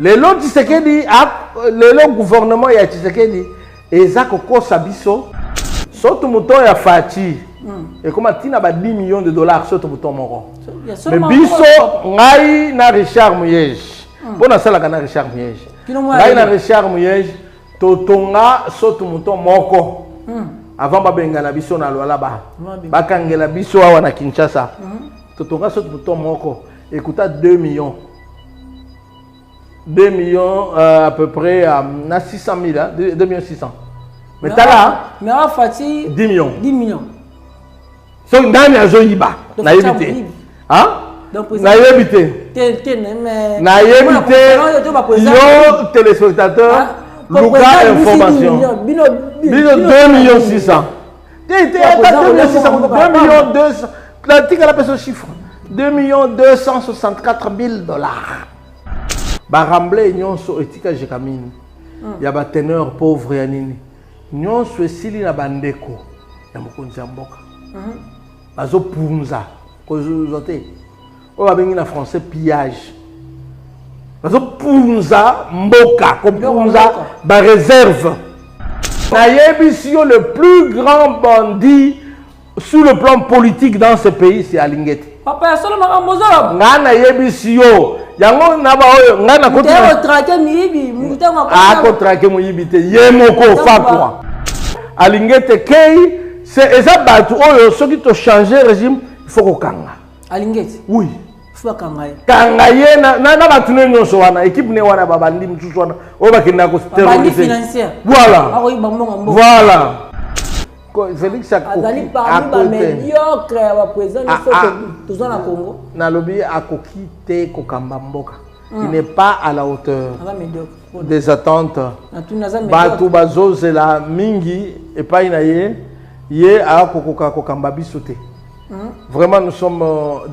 Les lots Tshisekedi, le gouvernement ya Tshisekedi, eza koko sabiso, soto mouton ya Fati, et comme tina ba 10 millions de dollars soto mouton moro. Mais biso ngai na Richard Muyej. Pour na sala kana Richard Muyej. Ngai na Richard Muyej, totonga soto mouton moko. Avant ba benga na biso na lola ba. Ba kangela biso awa na Kinshasa. Totonga soto mouton moko, écouta 2 millions. 2 millions à peu près à 600 000, hein, 2 millions 600. Mais t'as là, mais à Fati 10 millions. 10 millions. So ndani ya zoyiba, na yebite. Hein? Na yebite. Na yebite. Yo téléspectateurs, Lucas information. Bino 2 millions 600. T'es 2 millions 600, 2 millions 200. La tique la personne chiffre. 2 millions 264 000 dollars. Baramble nyonso etika jekamini ya ba teneur pauvre ya nini nyonso esili na bandeko ya mokonzi ya mboka bazo punza kozote o ba bengi na français pillage bazo punza mboka ko punza ba réserve na yebisio le plus grand bandit sur le plan politique dans ce pays c'est Alingete. Papa solo makambozo ngana yebisio yango na ba oyo ngana ko traquer miyibi mutango ko traquer muyibi te yemoko fakwa Alingete kei c'est ezabatu oyo soki to changer régime il faut ko kanga Alingete oui faut kanga ye na batu nyonso wana équipe ne wana babandi mtusu wana oyo bakenda ko terroriser voilà voilà Félix Azali parmi médiocre wa président de la Congo. Na lobby akoki te kokamba mboka. Il n'est pas à la hauteur des attentes. Batu bazozela mingi et pas inaye ye a kokoka kokamba bisote. Vraiment nous sommes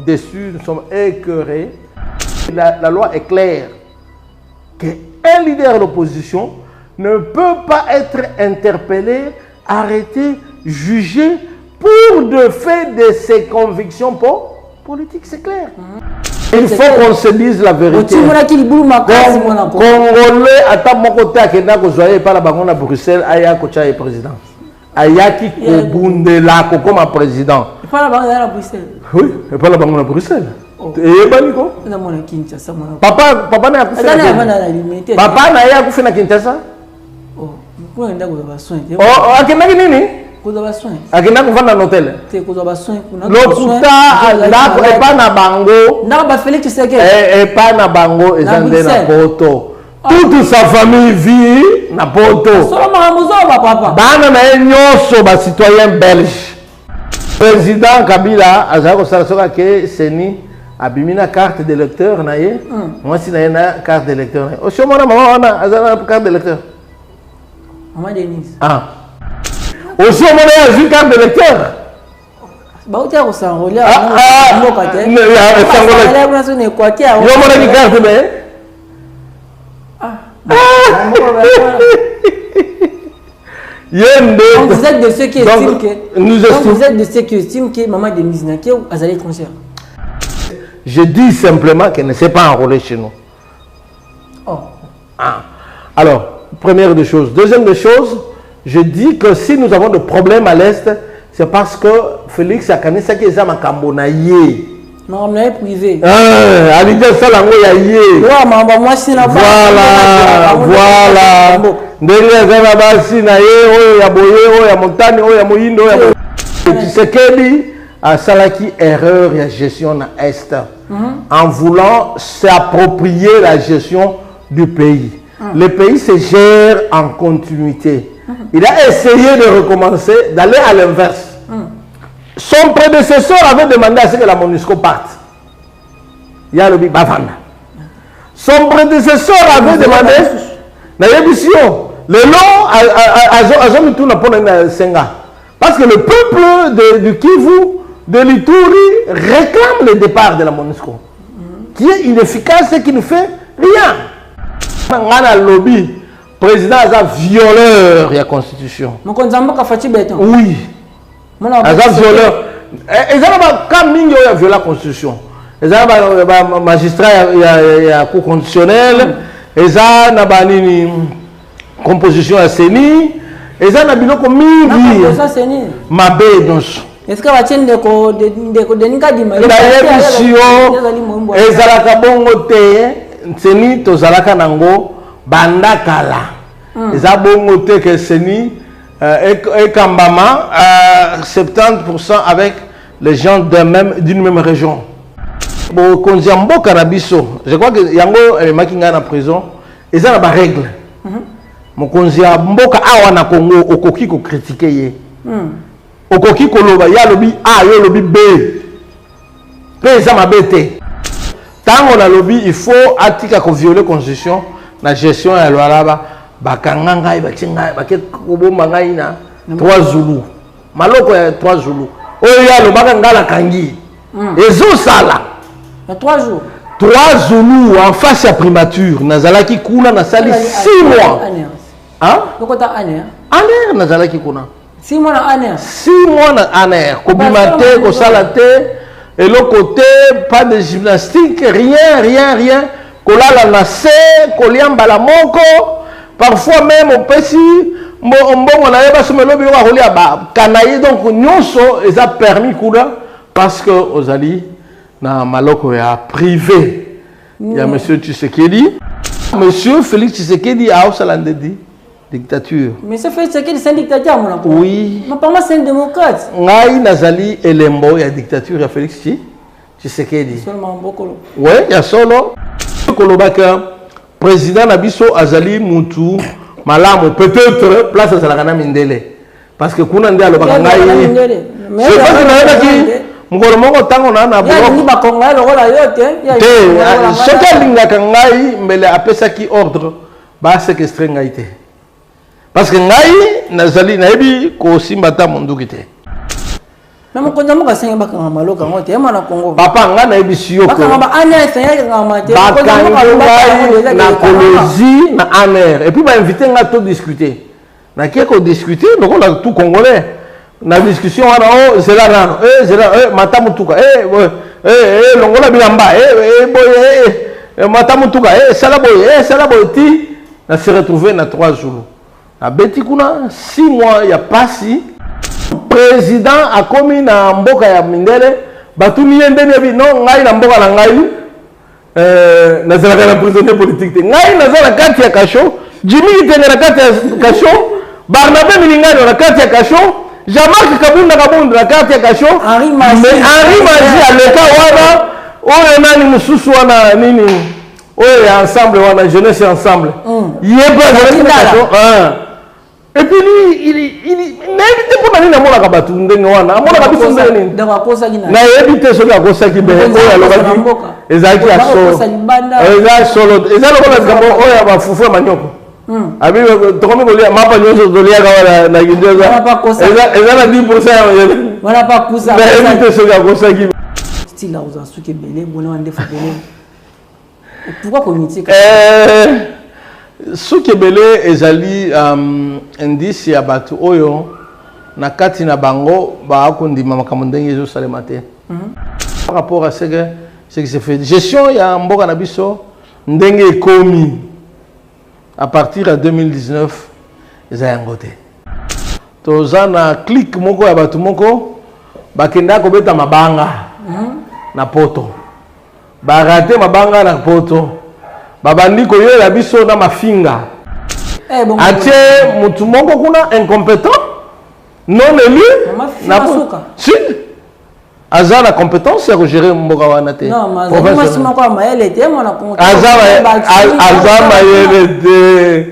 déçus, nous sommes écœurés. La loi est claire qu'un leader de l'opposition ne peut pas être interpellé, arrêté, jugé pour de fait de ses convictions politiques, c'est clair. Il faut qu'on se dise la vérité. Congolais, à mon côté, à Kenda, que je pas la banque à Bruxelles, Aya Kocha est président. Ayaki Kobundela comme président. Et pas la banque à Bruxelles. Oui, et pas la banque à Bruxelles. Et Baniko. Papa n'a pas fait. Papa n'a pas fait na Kinshasa. Oh, pourquoi on a pas soin? Oh, à Kenda nini? Akina kufanya na hotel. Lokuta ndako epa na bango. Ndaba Félix Tshisekedi. Epa na bango ezande na poto. Toute sa famille vit na poto. Solo mamuzo ba papa. Bana na nyonso ba citoyen belge. Président Kabila azako sala ke seni abimina carte d'électeur na ye. Moi si na na carte d'électeur. O shomona mama ona azana carte d'électeur. Maman Denise. Ah. Aussi, on a une carte d'électeur. Bah, tu as aussi un rôle. Vous êtes de ceux qui estiment que vous êtes de ceux qui estiment que Maman Denise n'a qu'à aller étrangère. Je dis simplement qu'elle ne s'est pas enrôlée chez nous. Oh. Ah. Alors, première des choses. Deuxième des choses, je dis que si nous avons des problèmes à l'Est, c'est parce que Félix Akane Saki est un Cambonaye. Non, on est privé. Ah, Alidja Salango Yaye. Voilà. Derrière Zanabasi Naye, oh ya Boye, oh ya Montane, oh ya Moyindo, oh ya Tshisekedi a salaki erreur de gestion na Est en voulant s'approprier la gestion du pays. Le pays se gère en continuité. Il a essayé de recommencer, d'aller à l'inverse. Son prédécesseur avait demandé à ce que la MONUSCO parte. Il y a le Bavanda. Son prédécesseur avait demandé la émission. Le long a jamais tout na Senga. Parce que le peuple de Kivu, de l'Ituri, réclame le départ de la MONUSCO. Qui est inefficace et qui ne fait rien. Ngana lobby. Président a violeur de la Constitution. Oui. Il violeur. Ils ont quand même violé la Constitution. Ils ont magistrat à la Cour constitutionnelle. eza na banini composition ya seni eza na biloko mingi mabe nyonso est-ce que va ndeko deninga dima ezalaka bongo te seni tozalaka nango banda kala eza bongo te ke seni ekambama 70% avec les gens d'une même région. Bon, quand j'ai un beau carabiso, je crois que yango est makinga na prison, ils ont des règles. Mon konzia mboka awa na Congo okoki ko critiquer ye. Okoki ko loba ya lobi A yo lobi B. Pe za mabete. Tango na lobi il faut atika ko violer constitution na gestion ya lwalaba bakanga ngai batinga baket ko bomba ngai na 3 Zulu. Maloko ya 3 Zulu. Oyo ya lobaka ngala kangi. Ezo sala. 3 jours. 3 Zoulous en face à primature. Nazalaki kuna na sali 6 mois. Hein? Lokota aner. Aner nazalaki kuna. 6 mois na aner. 6 mois na aner. Kobimate, ko salate, et le côté pas de gymnastique, rien. Kolala na se, koliamba la moko. Parfois même au pesi, mbongo na yeba somelo bi wa kolia ba kanayi donc nyonso eza permis kuna parce que ozali na maloko ya privé. Il y a monsieur Tshisekedi. Monsieur Félix Tshisekedi a Osalandedi. Dictature. Monsieur Félix Tshisekedi, c'est un dictateur, mon enfant. Oui. Mais pour moi, c'est un démocrate. Ngai Nazali Elembo, il y a dictature, il y a Félix Tshisekedi. Seulement beaucoup. Oui, il y a solo. Kolobaka, président Nabiso Azali Moutou, Malamu, peut-être, place à Salagana Mindele. Parce que Kounande a le Bakangai. C'est pas que Mgoromongo tango na na bloc. Ni bakonga lo la yote. Chacun lingaka ngai mbele apesaki ordre ba séquestrer ngai te. Parce que ngai nazali nayebi ko simbata munduki te. Na mokonza moka senga bakanga maloka ngote ema na Congo. Papa nga nayebi siyo ko. Bakanga ba aner senga ngama te. Bakanga na colonie na aner et puis ba inviter nga to discuter. Na kieko discuter donc on a tout congolais. Na discussion wana oh zela nano zela matamutuka longola bilamba boy matamutuka sala boy ti na se retrouver na 3 jours na beti kuna 6 mois ya pasi président a commis na mboka ya Mindele batuni yendene bi non ngai na mboka na ngai na zela na prisonnier politique te ngai na zela kati ya kasho Jimmy tenga na kati ya kasho Barnabé Milingano na kati ya kasho Jean-Marc Kabunda na kati ya kasho Henri Mazi aleka wana oyo nani mususu wana nini oyo ya ensemble wana jeunesse ensemble yeba kasho et puis il n'invite pour nani na mona ka batu ndenge wana amona ka biso ndenge donc akosa kina na éviter soki akosa ki be oyo alobaki ezaki ya solo eza lokola ngambo oyo ya bafufu ya manyoko abi tokomi kolia mapa nyonso toliaka wana na kindoza eza na 10% ya mayele wana pa kusa na éviter soki akosaki style la oza suki belé bona wande fa belé pourquoi communiquer suki belé ezali indice ya bato oyo na kati na bango ba kondima makambo ndenge ezo salema te par rapport à ce qui se fait gestion ya mboka na biso ndenge ekomi à partir de 2019 eza yango te toza na clique moko ya bato moko bakenda kobeta mabanga na poto barate mabanga na poto babandi koyela biso na mafinga atie mutu moko kuna incompétent non élu na suka si aza na compétence ya gérer mboka wana te professionnel ko mayele te mona ko aza mayele te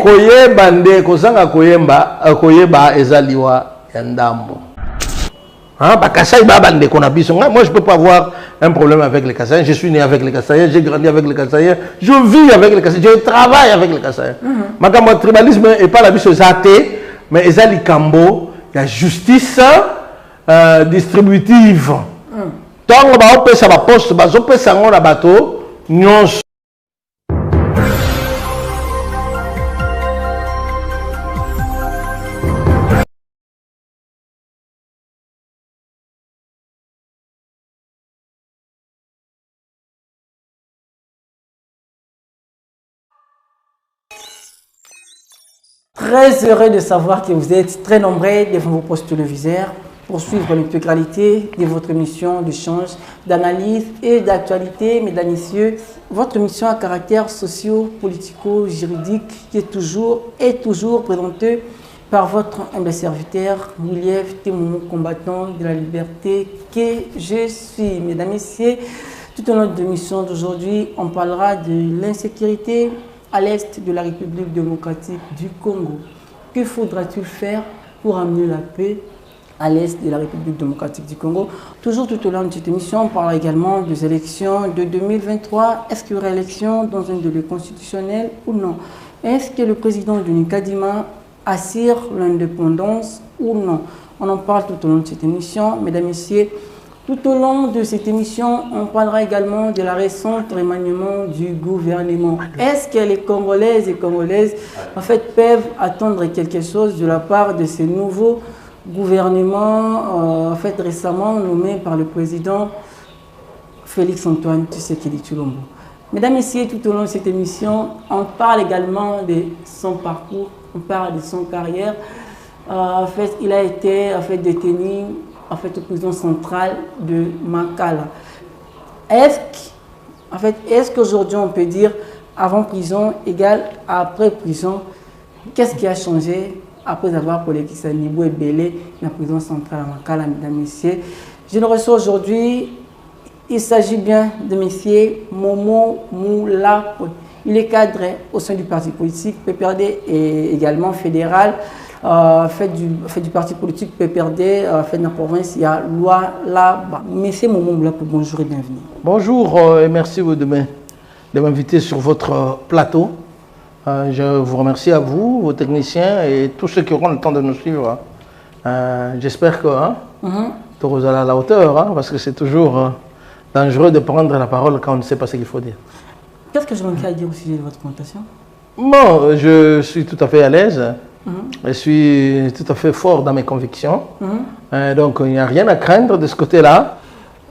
koyeba nde kozanga koyeba eza liwa ya ndambo bakasai baba ndeko na biso moi je peux pas avoir un problème avec les Kassaïens, je suis né avec les Kassaïens, j'ai grandi avec les Kassaïens, je vis avec les Kassaïens, je travaille avec les Kassaïens. Makamba tribalisme et pas la biso zate mais eza likambo ya justice distributive. Tant ba opesa ba poste ba opesa ngona bato nyonso très heureux de savoir que vous êtes très nombreux devant vos postes téléviseurs pour suivre l'intégralité de votre émission d'échange, d'analyse et d'actualité. Mesdames et messieurs, votre émission à caractère socio-politico-juridique qui est toujours présentée par votre humble serviteur, Moulief Témoumou, combattant de la liberté que je suis. Mesdames et messieurs, tout au long de l'émission d'aujourd'hui, on parlera de l'insécurité à l'est de la République démocratique du Congo. Que faudra-t-il faire pour amener la paix à l'est de la République démocratique du Congo? Toujours tout au long de cette émission, on parlera également des élections de 2023. Est-ce qu'il y aura élection dans un délai constitutionnel ou non? Est-ce que le président du Kadima assure l'indépendance ou non? On en parle tout au long de cette émission. Mesdames et messieurs, tout au long de cette émission, on parlera également de la récente remaniement du gouvernement. Est-ce que les Congolaises et Congolaises en fait, peuvent attendre quelque chose de la part de ces nouveaux gouvernements récemment nommés par le président Félix-Antoine Tshisekedi Tshilombo? Mesdames et messieurs, tout au long de cette émission, on parle également de son parcours, on parle de son carrière. Il a été détenu au prison centrale de Makala. Est-ce qu'aujourd'hui on peut dire avant prison égale après prison? Qu'est-ce qui a changé après avoir collecté sa niveau et belé dans la prison centrale de Makala, mesdames et messieurs? Je le reçois aujourd'hui. Il s'agit bien de M. Momo Moula. Il est cadre au sein du parti politique PPRD et également fédéral. Du parti politique PPRD, dans la province, il y a loi là-bas. Monsieur Momo Moula, bonjour et bienvenue. Bonjour et merci de m'inviter sur votre plateau. Je vous remercie à vous, vos techniciens et tous ceux qui auront le temps de nous suivre. J'espère que vous allez à la hauteur, parce que c'est toujours dangereux de prendre la parole quand on ne sait pas ce qu'il faut dire. Qu'est-ce que je manquais à dire au sujet de votre présentation? Bon, je suis tout à fait à l'aise. Je suis tout à fait fort dans mes convictions. Donc, il n'y a rien à craindre de ce côté-là.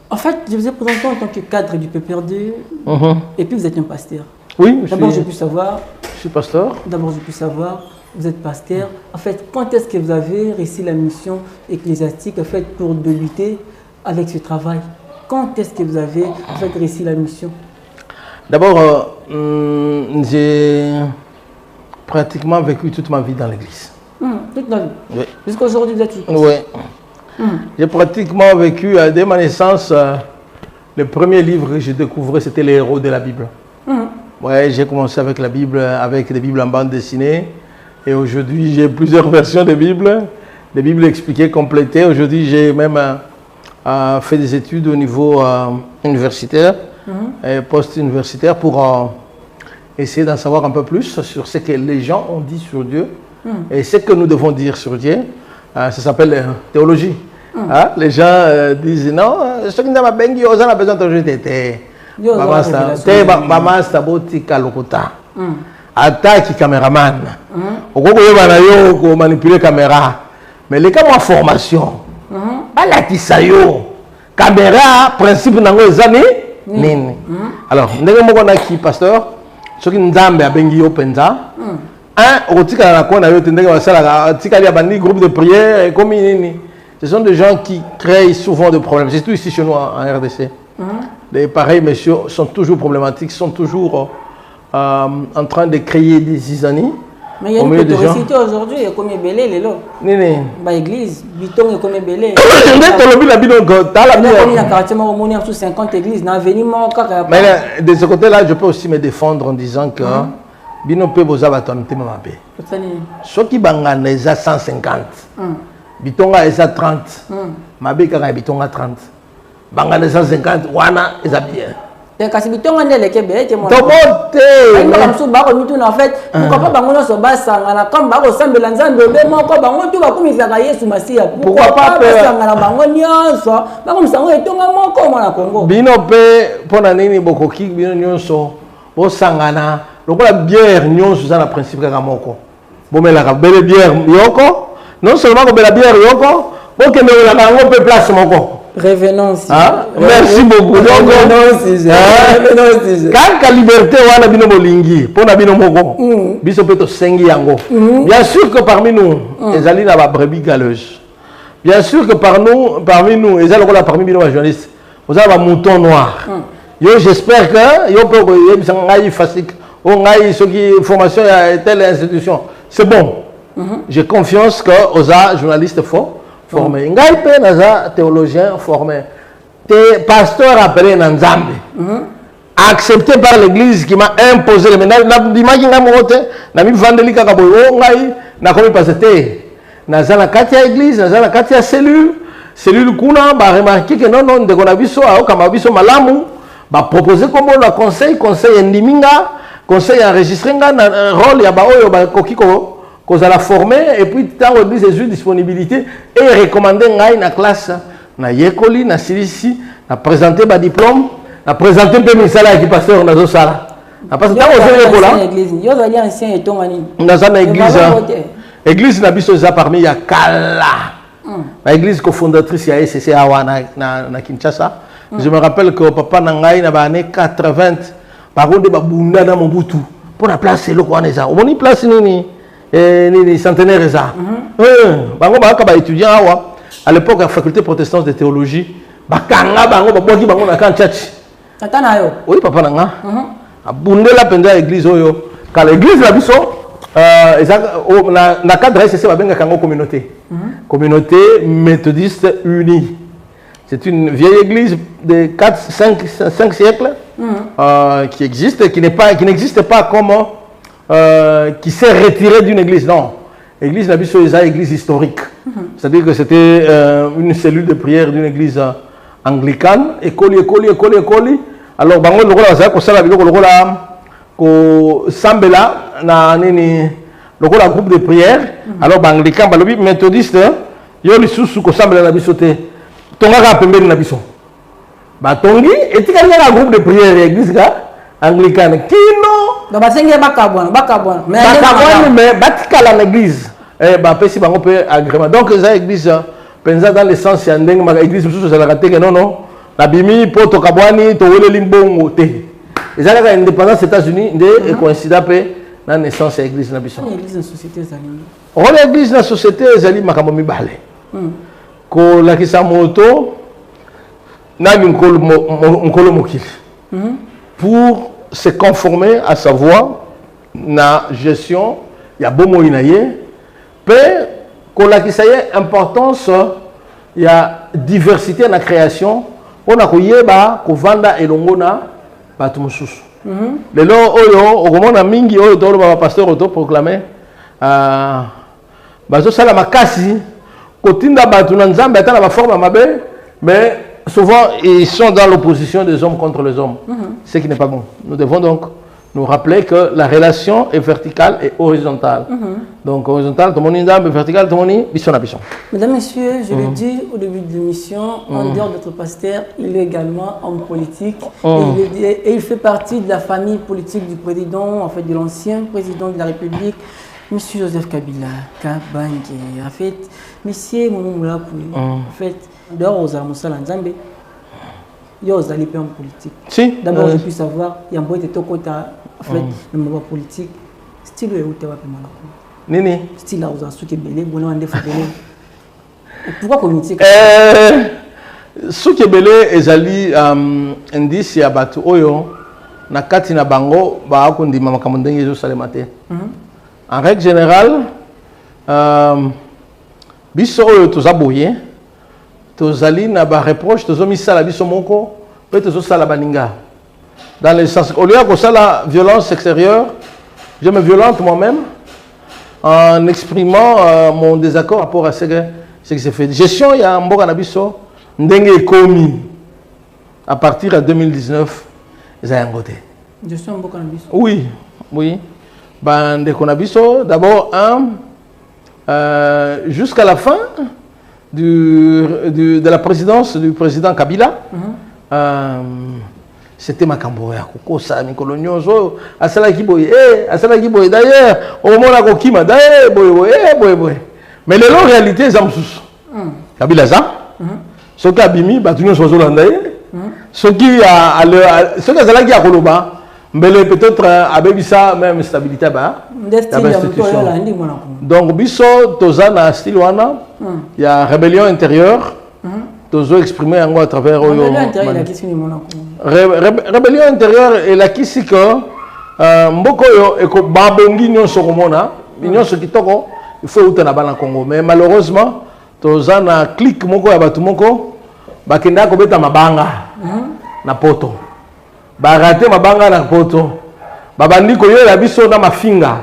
En fait, je vous ai présenté en tant que cadre du PPRD et puis vous êtes un pasteur. Oui, d'abord, j'ai pu savoir. Je suis pasteur. D'abord, j'ai pu savoir, vous êtes pasteur. En fait, quand est-ce que vous avez réussi la mission ecclésiastique pour débuter avec ce travail? Quand est-ce que vous avez réussi la mission? D'abord, j'ai pratiquement vécu toute ma vie dans l'église. Toute ma vie? Oui. Jusqu'à aujourd'hui, vous êtes toujours pasteur? Oui. J'ai pratiquement vécu, dès ma naissance, le premier livre que j'ai découvert, c'était les héros de la Bible. Ouais, j'ai commencé avec la Bible, avec des Bibles en bande dessinée. Et aujourd'hui, j'ai plusieurs versions de Bible, des Bibles expliquées, complétées. Aujourd'hui, j'ai même fait des études au niveau universitaire et post-universitaire pour essayer d'en savoir un peu plus sur ce que les gens ont dit sur Dieu et ce que nous devons dire sur Dieu. Ça s'appelle théologie. Les gens disent non, ce qui n'a pas besoin de théologie. Maman Staboti Kalokota. Attaque caméraman. On peut manipuler la caméra. Mais les cas en formation, la kisayo, caméra, principe dans les années. Alors, nous avons qui pasteur, ce qui nous a bengi openza. On tika la kona yo tendeka basala tika ya bandi groupe de prière et comme ce sont des gens qui créent souvent des problèmes. C'est tout ici chez nous en RDC. Les pareils messieurs sont toujours problématiques, sont toujours en train de créer des zizanies. Mais il y a une autorité aujourd'hui, il y a combien de belés les lots? L'église, Biton est combien de belés? Sous 50 églises, mais de ce côté-là, je peux aussi me défendre en disant que Bino peut vous avoir ton thème mabé. Ce qui bangane est à 150, Bitonga est à 30, Mabé Kara Bitonga 30. Bangane 150, Wana est à bien. Kasi bitonga ndele kebe ete mwana. Tobote. Ainda kamsu bako mitu en fait, pourquoi pas bangono so basanga na kamba bako sambela nzambe be moko bango tu bakumisaka Yesu Masiya. Pourquoi pas basanga na bango nyonso, bako msango etonga moko mwana Kongo. Bino pe pona nini bokoki bino nyonso bosangana lokola bière nyonso za na principe kaka moko. Bomela ka bele bière yoko, non seulement ko bela bière yoko, bokende la bango pe place moko. Revenons aussi. Merci beaucoup. Donc, quand la liberté wana bino bolingi, pour na bino moko, biso peto sengi yango. Bien sûr que parmi nous, ezali na ba brebis galeuses. Bien sûr que parmi nous, ezali ko la parmi bino ba journalistes, vous avez un mouton noir. Yo j'espère que yo peut ngai fasik, o ngai soki formation à telle institution. C'est bon. J'ai confiance que aux journalistes formés. Ngai pe naza théologien formé. T'es pasteur appelé Nanzambe. Accepté par l'église qui m'a imposé le ménage. L'image n'a pas été. N'a mis vendeli kakaboyo ngai n'a comme passé. Naza la katia église, naza la katia cellule kuna ba remarqué que non de konabiso au kamabiso malamu ba proposer comme le conseil ndiminga conseil enregistré nga rôle ya ba oyo ba kokiko qu'on a formé et puis tant on dit les disponibilité et recommander ngai na classe na yekoli na silisi na présenter ba diplôme na présenter peu misala qui pasteur na zo sala na parce que tant on fait école église yo va dire ancien et tongani na za na église na biso za parmi ya kala la église cofondatrice ya SCC awa na Kinshasa. Je me rappelle que papa na ngai na ba année 80 par contre ba bunda na Mobutu pour la place le ko aneza o moni place nini ni centenaire ça. Bango ba ka ba étudiant awa à l'époque la faculté protestante de théologie ba kanga bango ba boki bango na kan church. Tata na yo. Oui papa na nga. Abunde la penda église oyo ka l'église la biso na cadre SCC ba benga kango communauté. Communauté méthodiste unie. C'est une vieille église de 5 siècles qui existe et qui n'existe pas comme qui s'est retirée d'une église. Non. L'église Nabiso est une église historique. C'est-à-dire que c'était une cellule de prière d'une église anglicane. École. Alors, bango le rôle ça ko sala biloko le rôle ko sambela na nini le rôle groupe de prière. Alors anglican balobi méthodiste yo lisusu ko sambela na biso te. Tonga pembeni na biso. Ba tongi etika na groupe de prière église anglicane. Kino ba basenge bakabwana. Mais batika la l'église. Ba pesi bango pe agrément. Donc ça église penza dans le sens ya ndenge ma église biso ça la raté que non. La bimi poto kabwani to wele limbongo te. Ezala ka indépendance des États-Unis de coïncida pe na naissance ya église na biso. Église na société zali. On l'église na société zali makambo mibale. Ko la kisa moto na mkolo mokili. Pour se conformer à sa voie na gestion ya bomo inaye pe ko la kisa ye importance ya diversité na création on a koyeba ko vanda elongo na batu mususu. Lelo oyo okomona mingi oyo tolo ba pasteur auto proclamer bazo sala makasi kotinda batu na nzambe atana ba forme mabe mais souvent ils sont dans l'opposition des hommes contre les hommes. Ce qui n'est pas bon. Nous devons donc nous rappeler que la relation est verticale et horizontale. Donc horizontale, tout le monde est nzambe, verticale, tout le monde est bison à bison. Mesdames, Messieurs, je le dis au début de l'émission, en dehors d'être pasteur, il est également homme politique et il fait partie de la famille politique du président, en fait de l'ancien président de la République, M. Joseph Kabila, Kabange. En fait, Monsieur Moumoula en fait, dehors aux Armoussal en Zambé, il y a aux alliés en politique. Si. D'abord, je puis savoir, il y a un boîte de tokota, en fait, le mouvement politique, style où tu vas Nini. Style là, aux Asuki Belé, bon, on a des pourquoi communiquer Suki Belé ezali indice ya batu oyo na kati na bango ba akondima makambo ndenge ezo salema te. En règle générale, biso oyo tozaboye tozali na ba reproche tozomisala biso moko pe tozosala baninga. Dans le sens au lieu de la violence extérieure, je me violente moi-même en exprimant mon désaccord par rapport à ce qui s'est fait. Gestion il y a un mboka na biso ndenge komi à partir de 2019 ils ont voté. Gestion mboka na biso. Oui. Bande konabiso d'abord jusqu'à la fin de la présidence du président Kabila. C'était makambo ya kokosa mikolo nyonso asala ki boye d'ailleurs au moment la kokima d'ailleurs boye mais les réalité za msusu Kabila za Ce qui a bimi, Batunion Sozolanda. Ce qui a qui a Koloba, mais peut-être avec ça, même stabilité. Donc, Bisso, Tozana, style Wana, il y a rébellion intérieure. Tozo exprimé à travers rébellion intérieure et la kisi que mboko yo eko babongi nyonso komona nyonso kitoko il faut uta na bana Congo mais malheureusement toza na clique moko ya batu moko bakenda ko beta mabanga na poto barate mabanga na poto babandi ko yo la biso na mafinga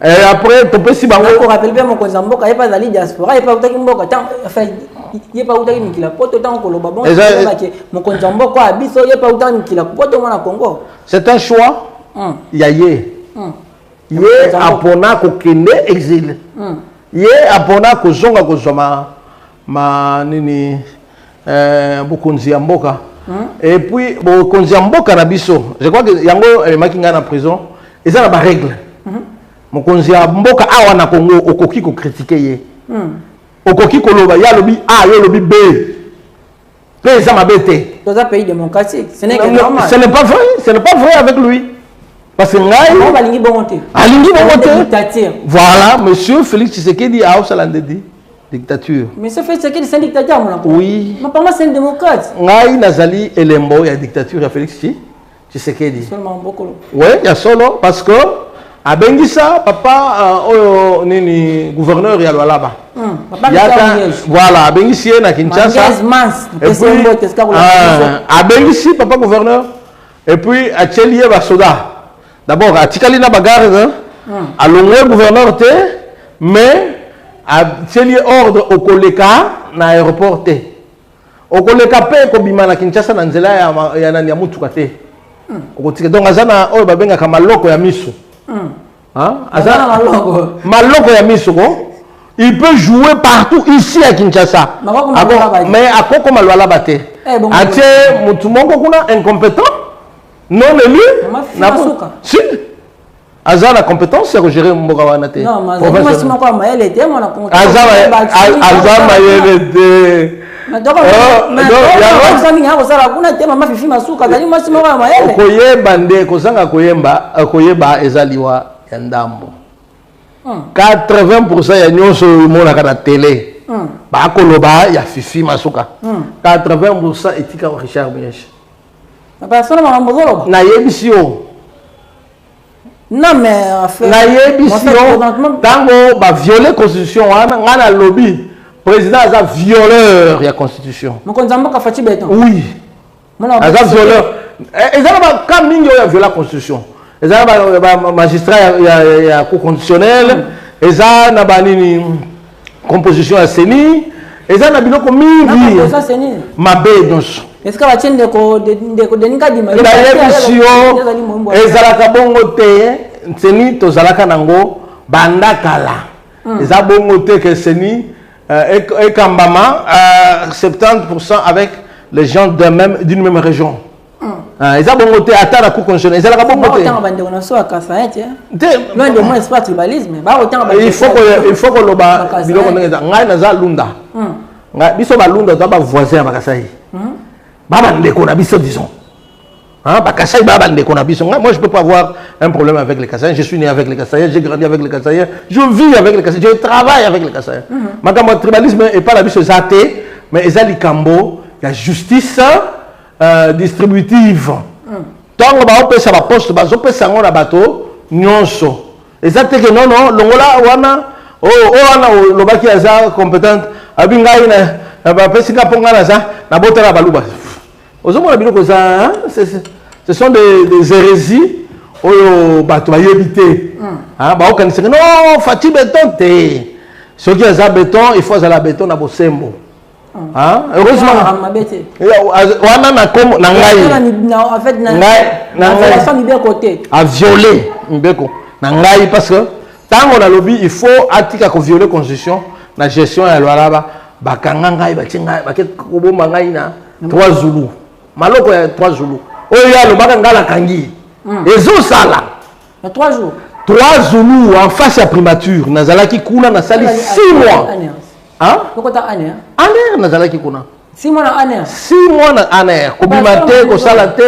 et après to pesi bango ko rappelle bien mon konzamboka yepa zali diaspora yepa utaki mboka tant enfin yepa utaki mikila poto tant ko loba bon mon konzamboka abiso yepa utaki mikila poto mona Congo c'est un choix yaye ye apona ko kende exil ye apona ko zonga ko zoma ma nini bokonzi ya mboka et puis bokonzi ya mboka na biso je crois que yango makinga na prison eza na ba règle mokonzi ya mboka awa na Congo okoki ko critiquer ye okoki ko loba ya lobi a yo lobi b mais ça m'a bêté dans un pays démocratique ce n'est que normal ce n'est pas vrai avec lui parce que ngai alingi bonté voilà monsieur Félix Tshisekedi a osalandedi dictature monsieur Félix Tshisekedi c'est un dictateur mon ami oui mais pour moi c'est un démocrate ngai nazali elembo ya dictature ya Félix Tshisekedi seulement beaucoup oui ya solo parce que abengisa papa nini gouverneur ya Lualaba voilà abengisi na Kinshasa abengisi papa gouverneur et puis acheli ba soda d'abord atikali na bagarre alongwe gouverneur te mais acheli ordre au koleka na aéroport te au koleka pe ko bima na Kinshasa na nzela ya nani ya mutuka te okotika donc azana oyo babenga ka maloko ya miso maloko ya miso il peut jouer partout ici à Kinshasa mais à Koko Malwala Bate atie mutu moko kuna incompétent non élu si Aza la compétence c'est gérer mboka wana te non mais moi si moko maël était mon compétence Aza maël était koyeba nde kozanga koyeba ezaliwa ya ndambo 80% ya nyonso monaka na télé bakoloba ya fifi masuka 80% etika wa Richard Miesh na yebisi yo non mais na yebisi yo tango ba violer constitution wana ngana lobby président aza violeur ya constitution mokonzamboka fati beton oui aza violeur ezala ba ka mingi ya violer constitution ezala ba magistrat ya cour constitutionnelle ezala na ba nini composition ya CENI ezala na biloko mingi mabe donc est-ce que va tiendre de deninga di na yebisio ezala ka bongo te CENI tozalaka nango banda kala ezala bongo te que CENI et Kambama 70% avec les gens d'une même région. Ils ont bon côté à la cour constitutionnelle. Ils ont bon côté. Il faut que le bas ngai naza lunda. Biso ba lunda to ba voisin ba kasai. Ba bande ko na biso disons. Hein, ba kasai ba bande ko na biso. Moi je peux pas avoir un problème avec les Kassaïens. Je suis né avec les Kassaïens, j'ai grandi avec les Kassaïens, je vis avec les Kassaïens, je travaille avec les Kassaïens. Mon tribalisme est pas la biso zate, mais ezali kambo, il y a justice distributive. Tant ba opesa ba poste ba opesa ngona bato nyonso. Ezate que non longola wana wana lobaki aza compétente abingai na ba pesika ponga na za na botala baluba. Ozomona biloko za ce sont des hérésies oyo bato bayebite ba okanisa non fati béton te ce qui est béton il faut la béton na bosembo heureusement wana na comme na ngai en fait na relation de côté a violer mbeko na ngai parce que tango na lobby il faut atika ko violer constitution na gestion ya Lualaba bakanga ngai batinga baket ko bomba ngai na 3 Zulu maloko ya 3 Zulu oyo ya lobaka ngala kangi ezo sala 3 jours 3 Zulu en face à primature nazalaki kuna na sali 6 mois hein pourquoi ta année année nazalaki kuna 6 mois en air. 6 mois en air. Kobimate, kosalate,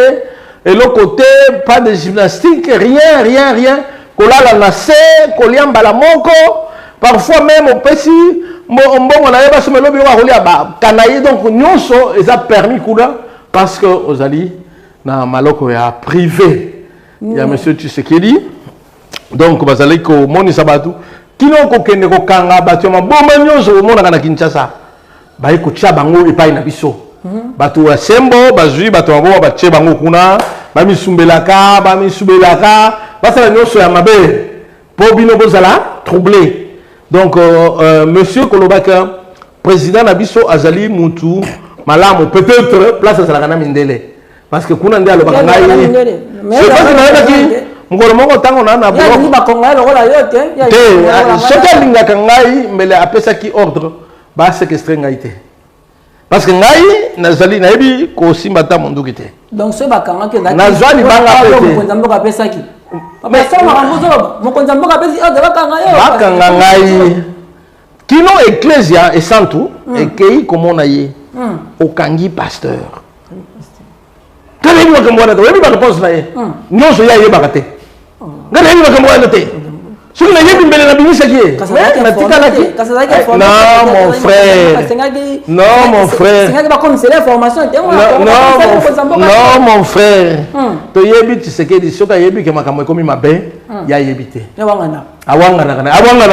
et le côté, pas de gymnastique, rien. Kolala nase, koliamba la moko. Parfois même au petit, on a pas ce mélodie à rouler à Kanaï, donc nyonso, ils a permis Kouda, parce que aux alliés, na maloko ya privé. Il y a monsieur Tshisekedi, donc vous allez que Moni Sabatu, qui n'ont qu'aucun ko kanga bâtiment, bon nyonso, mon na Kinshasa, ba iko tia bango et pas na biso. Batu wa sembo, bazui, batu wa ba tche bango kuna, ba misumbelaka, ba ça nyonso ya mabe, po bino bozala troublé. Donc, monsieur Kolobaka, président Nabiso Azali Moutou, Malam, peut-être, place à Salagana Mindele. Parce que Kounande a le Bakangaï. C'est pas que qui, Mgolomongo Tango Nana, ce qu'il y a Kangaï, mais les appels qui ordre, bah séquestrer Ngaïté. Parce que Ngaï, Nazali Naïbi, Kosi Mata Mondukite. Donc, ce Bakanga qui est là, Nazali Banga Pesaki. Mais ça, qui non ecclésia et sans tout et qui comme on a eu au kangi pasteur. Quand il y a quelqu'un qui a réponse là, non je y a baraté. Quand il y a quelqu'un qui si vous n'avez pas de la non mon frère non mon frère to yebi tu sais que dit soka yebi que makambo comme ma ben ya yebité awanga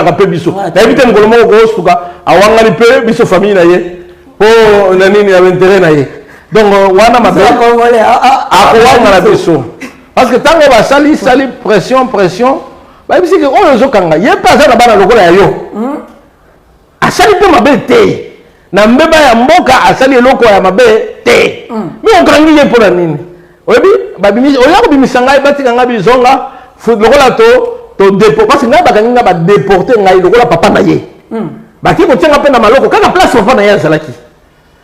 na pe biso na yebité ngolo mo ko suka awanga ni pe biso famille na ye po na nini ya intérêt na ye donc wana ma ben awanga na biso parce que tango ba sali pression bah c'est que on zo kanga yé pas ça na bana lokola yo asali pe mabe te na mbeba ya mboka asali eloko ya mabe te mi on kangi ye pona nini oyebi ba bimi oya ko bimisa ngai batika ngai bizonga lokola to dépôt parce que ngai bakangi nga ba déporter ngai lokola papa na ye baki ko tsenga pe na maloko kaka place papa na ye salaki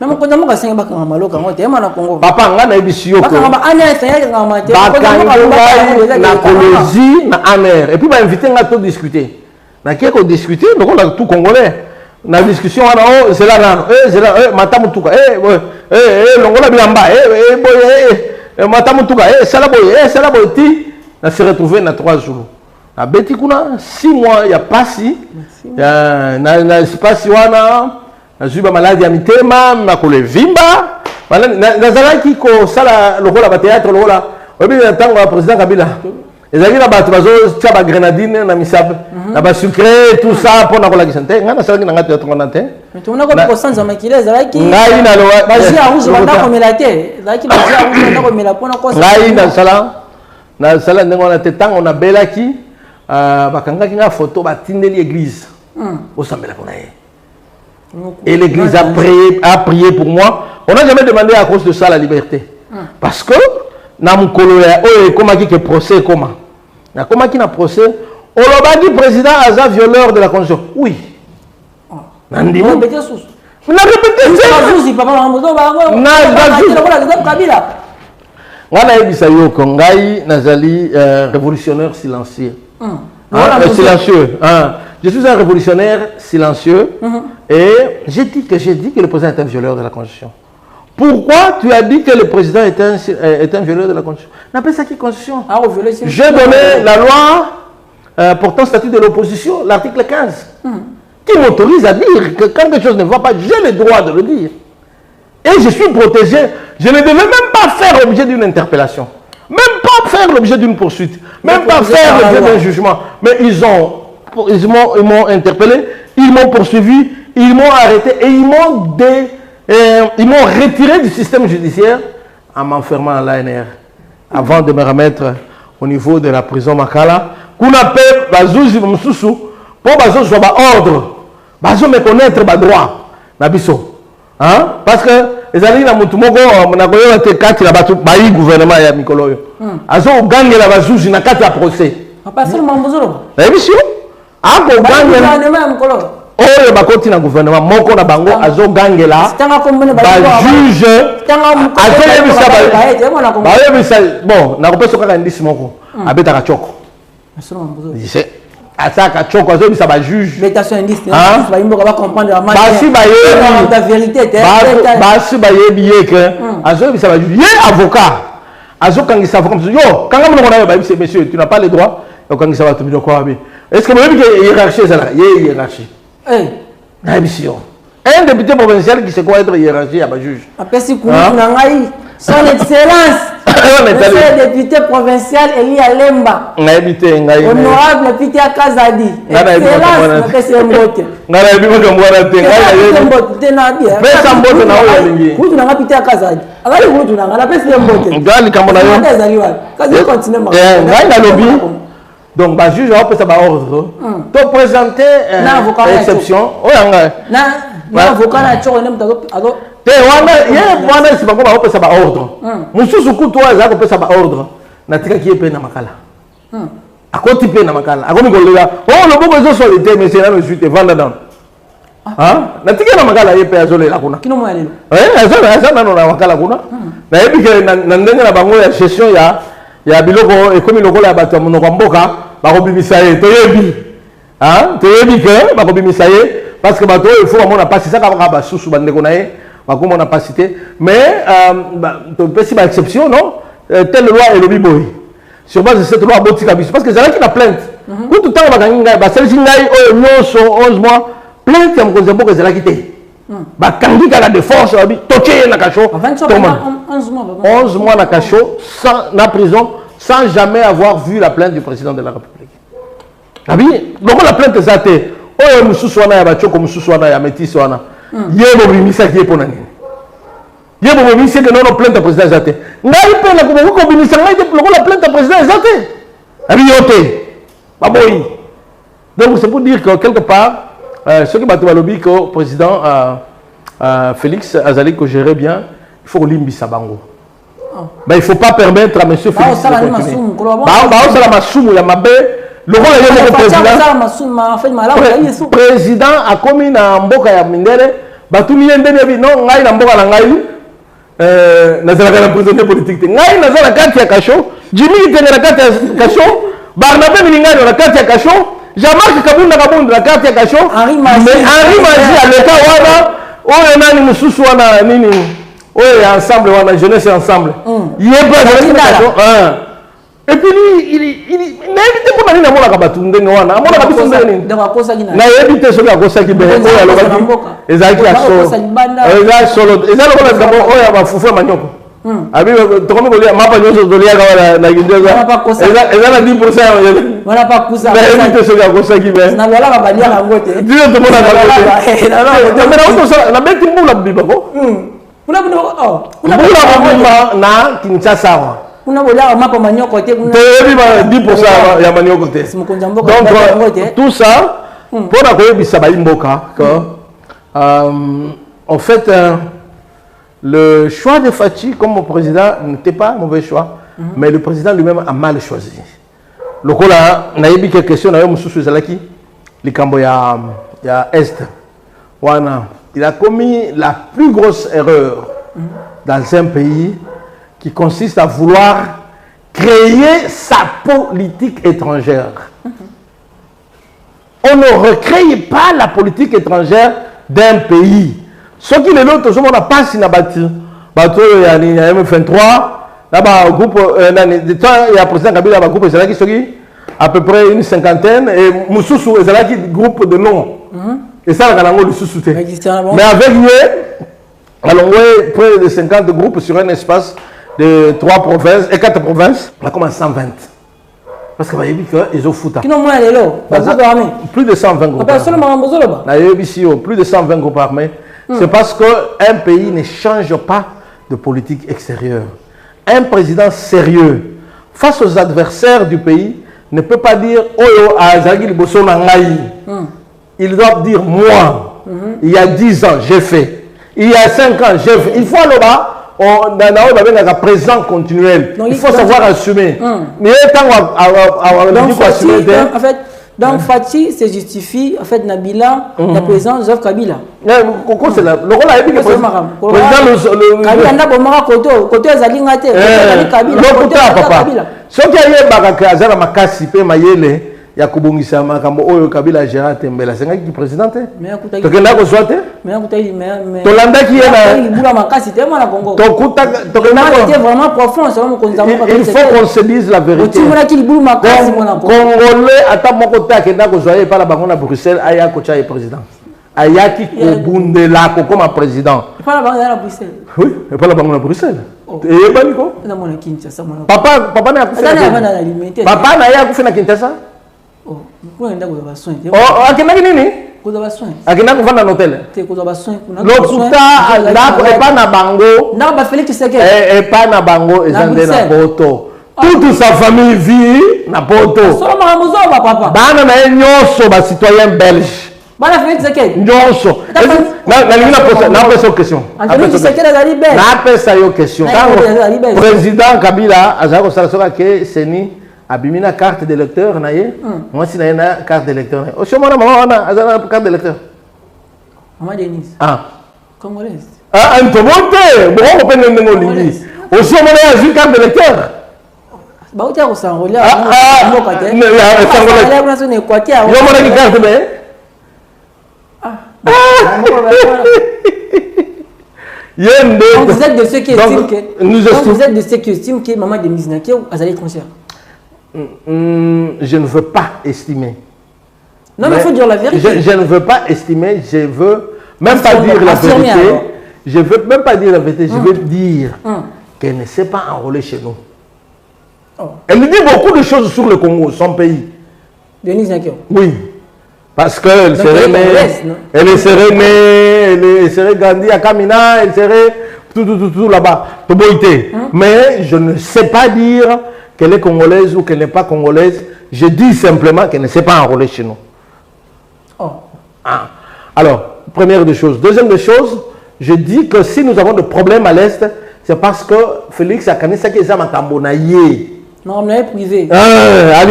même quand on a signé bakanga maloko ngote ema na Congo papa nga na ebisi yo ko bakanga ba aner sayaka ngama te na colosie na aner et puis ba inviter nga to discuter na keko discuter donc on a tout congolais na discussion wana oh c'est là c'est là matamutuka longola bilamba matamutuka sala boy ti na se retrouver na 3 jours na beti kuna 6 mois ya pasi na espace wana Zuba maladie à mitema, ma collègue Vimba. Nazalaki ko sala lokola ba théâtre lokola. Obi na tango la président Kabila. Ezaki na bato bazo tia ba grenadine na misape. Na ba sucré tout ça pour na kola kisante. Ngana salaki na ngati tronga nate. Mais tu na ko posanza makile ezalaki. Ngai na lo. Baji a rouge banda ko melate. Ezalaki baji a rouge banda ko mela pona ko. Ngai na sala ndengo na tetango na belaki bakangaki nga photo batindeli église. Osambela pona ye. Et l'église a prié pour moi. On n'a jamais demandé à cause de ça la liberté. Parce que, dans mon colonia, comment qui procès, comment qui n'a procès, on l'a dit président Aza violeur de la constitution. Oui. Nandi. On a répété ça. Révolutionnaire silencieux. Silencieux. Je suis un révolutionnaire silencieux et j'ai dit que le président est un violeur de la Constitution. Pourquoi tu as dit que le président est un violeur de la Constitution? N'appelle ça qui Constitution? J'ai donné la loi portant statut de l'opposition, l'article 15, qui m'autorise à dire que quand quelque chose ne va pas, j'ai le droit de le dire. Et je suis protégé. Je ne devais même pas faire l'objet d'une interpellation, même pas faire l'objet d'une poursuite, même pas faire l'objet d'un jugement. Mais ils m'ont interpellé, ils m'ont poursuivi, ils m'ont arrêté et ils m'ont retiré du système judiciaire en m'enfermant à l'ANR avant de me remettre au niveau de la prison Makala. Qu'on appelle Bazouzi Moussoussou pour Bazou soit ordre, Bazou me connaître ba droit, Nabiso. Hein? Parce que les alliés na mutumoko na koyo te kati la batu ba gouvernement ya mikolo. Azo gange la Bazouzi na kati ya procès. Papa seulement Mbozoro. Nabiso. Ako gouvernement mikolo. Oh bakoti na gouvernement moko na bango azo gange la. Ba juge. Bon, na kopesa kaka ndisi moko. Abeta ka choko. Seulement Mbozoro. asaka choko azo bisa ba juge méditation indice ba imboka ba comprendre la basi ba yebi la vérité basi ba yebi yeke azo bisa ba juge ye avocat azo kangisa avocat yo kanga mo na ba bisi monsieur tu n'as pas le droit yo kangisa ba tubino kwa bi est-ce que mo yebi que hiérarchie ça là ye hiérarchie na bisi yo un député provincial qui se croit être hiérarchie à ba juge après si ku na ngai son excellence monsieur député provincial Eli Alemba honorable Peter Kazadi excellence pesa mbote ngara bibo ngomwana te ngara mbote na bia pesa mbote na oyo lingi kutu na Peter Kazadi akali kutu na ngara pesa mbote ngali kamona yo ngazaliwa kazi continue ma ngai na lobby donc ba juge va pesa ba ordre to présenter exception oyanga na avocat na choko ne mutako te wana si bango baopesa ba ordre mosusu kutu oyo aza kopesa ba ordre natikaki ye mpe na makala akoti mpe na makala akomi kolela o loboko ezosoli te monsieur nano ezwi te vanda nano natiki na makala ye mpe azolela kuna aza nano na makala kuna nayebi ke na ndenge na bango ya gestion ya biloko ekomi lokola ya bato ya monoko ya mboka bakobimisa ye toyebi ke bakobimisa ye parce que bato oyo il faut bamona pasi saka baka basusu bandeko na ye bakomona pasi te mais topesi ba exception non telle loi elobi boye sur base de cette loi botika biso parce que ezalaki na plainte kutu ntango bakangi ngai basalisi ngai oyo nyonso 11 mois plainte ya mokonzi ya mboka ezalaki te bakangi kaka de force babi totie ye na kasho 11 mois na kasho na prison sans jamais avoir vu la plainte du président de la République abi loko la plainte eza te oyo mosusu wana ya bachoko mosusu wana ya métis wana ye bobimisaki ye mpona nini ye bobimisaki nono plainte ya président eza te ngai mpe nakokoki kobimisa ngai te lokola plainte ya président eza te abi yo te baboyi donc c'est pour dire que quelque part soki bato balobi que président Félix azali kogérer bien il faut kolimbisa bango il ne faut pas permettre à monsieur Félix de continuer baosala masumu ya mabe lokola ye moko président akomi na mboka ya mindele batuni ye ndeni yebi non ngai na mboka na ngai nazalaka na prisonnier politique te ngai naza na kati ya kasho Jimmy Kitenge na kati ya kasho Barnabé Milingano na kati ya kasho Jean-Marc Kabunda na kati ya kasho Henri Mazi aleka wana oyo nani mususu wana nini oyo ya ensemble wana jeunesse ensemble yeba et puis il n'invite pour nani namona ka batu ndenge wana amona ka biso ndenge nini na yebite soki akosaki be oyo alobaki ezalaki ya solo ezalaki lokola ngambo oyo ya bafufu ya manyoko abi tokomi kolia mapa nyonso toliaka wana na kindoza eza na 10% ya mayele wana pa kusa na yebite soki akosaki be na lola ba balia yango te dio tomona ka mais na oto na beti mbula bibako kuna na Kinshasa wa kuna bola mapa manyoko te kuna tebi ba 10% ya manyoko te donc tout ça pour la koyebisa ba imboka que en fait le choix de Fachi comme président n'était pas un mauvais choix mais le président lui-même a mal choisi lokola nayebi que question na yo mususu ezalaki likambo ya est wana il a commis la plus grosse erreur dans un pays qui consiste à vouloir créer sa politique étrangère. On ne recrée pas la politique étrangère d'un pays. Ce qui est l'autre, on n'a pas si nabati. Il y a M23, là-bas, groupe, il y a président Kabila, un groupe, à peu près une cinquantaine, et Moussoussou, il y a un groupe de noms. Et ça, il y a le sous-souté. Mais avec lui, alors, près de 50 groupes sur un espace de 3 provinces et 4 provinces, on a commencé 120. Parce que ils ont foutu. Plus de 120 groupes armés. Plus de 120 groupes armés. C'est parce qu'un pays ne change pas de politique extérieure. Un président sérieux, face aux adversaires du pays, ne peut pas dire « Oyo Azagil Bosso Nangaï ». Ils doivent dire « Moi, il y a 10 ans, j'ai fait. Il y a 5 ans, j'ai fait. » Il faut aller là-bas. On a un présent continuel. Il faut savoir assumer. Mais en fait, donc Fachi se justifie en fait Nabila la présence de Kabila. C'est là. Le rôle a été le Kabila n'a pas marre côté Zalingate. Kabila. Ce qui a eu Baraka Azara Makasi pe Mayele ya kubungisa makambo oyo Kabila Gérard Tembela senga ki président mais to kenda ko soite mais mais tolanda ki yana libula makasi tellement na Congo to kuta to kenda ko c'était vraiment profond selon mon konzamo il faut qu'on se dise la vérité otimona ki libula makasi mona Congolais ata moko ta kenda ko soye pa la bango na Bruxelles aya ko cha président ayaki ko bundela ko comme président pas la bango na Bruxelles oui et pas la bango na Bruxelles et baniko na mona Kinshasa mona papa na kufina papa na ya kufina Kinshasa oh kwenda ko ba soin oh akina nini ko ba soin akina ko vanda hotel te ko ba soin kuna lokuta ndako e pa na bango na ba Félix Tshisekedi e pa na bango ezande na poto toute sa famille vit na poto solo mamuzo ba papa bana na nyonso ba citoyen belge bana Félix Tshisekedi nyonso na pesa question na pesa yo question président Kabila azako sala soka ke seni abimina carte d'électeur na ye moi si na carte d'électeur o chomona mama wana azana carte d'électeur maman Denise congolaise antomote bon pene ngo lingi o chomona ya carte d'électeur ba utia ko sangolia mboka te ya sangolia kuna sone kwatia yo mona ki carte be vous êtes de ceux qui estiment que vous êtes de ceux qui estiment que maman Denise Naké a allé concert. Je ne veux pas estimer. Non, mais il faut dire la vérité. Je ne veux pas estimer, je veux même pas dire la vérité. Je veux même pas dire la vérité, je veux dire qu'elle ne s'est pas enrôlée chez nous. Elle nous dit beaucoup de choses sur le Congo, son pays. Denise Naké. Oui. Parce qu'elle serait née, elle serait née, elle serait grandie à Kamina, elle serait tout là-bas, mais je ne sais pas dire qu'elle est congolaise ou qu'elle n'est pas congolaise. Je dis simplement qu'elle ne s'est pas enrôlée chez nous. Alors, première des choses. Deuxième des choses, je dis que si nous avons des problèmes à l'Est, c'est parce que Félix a connu ça qui est à Matambonaye. Non, on est privé. Voilà.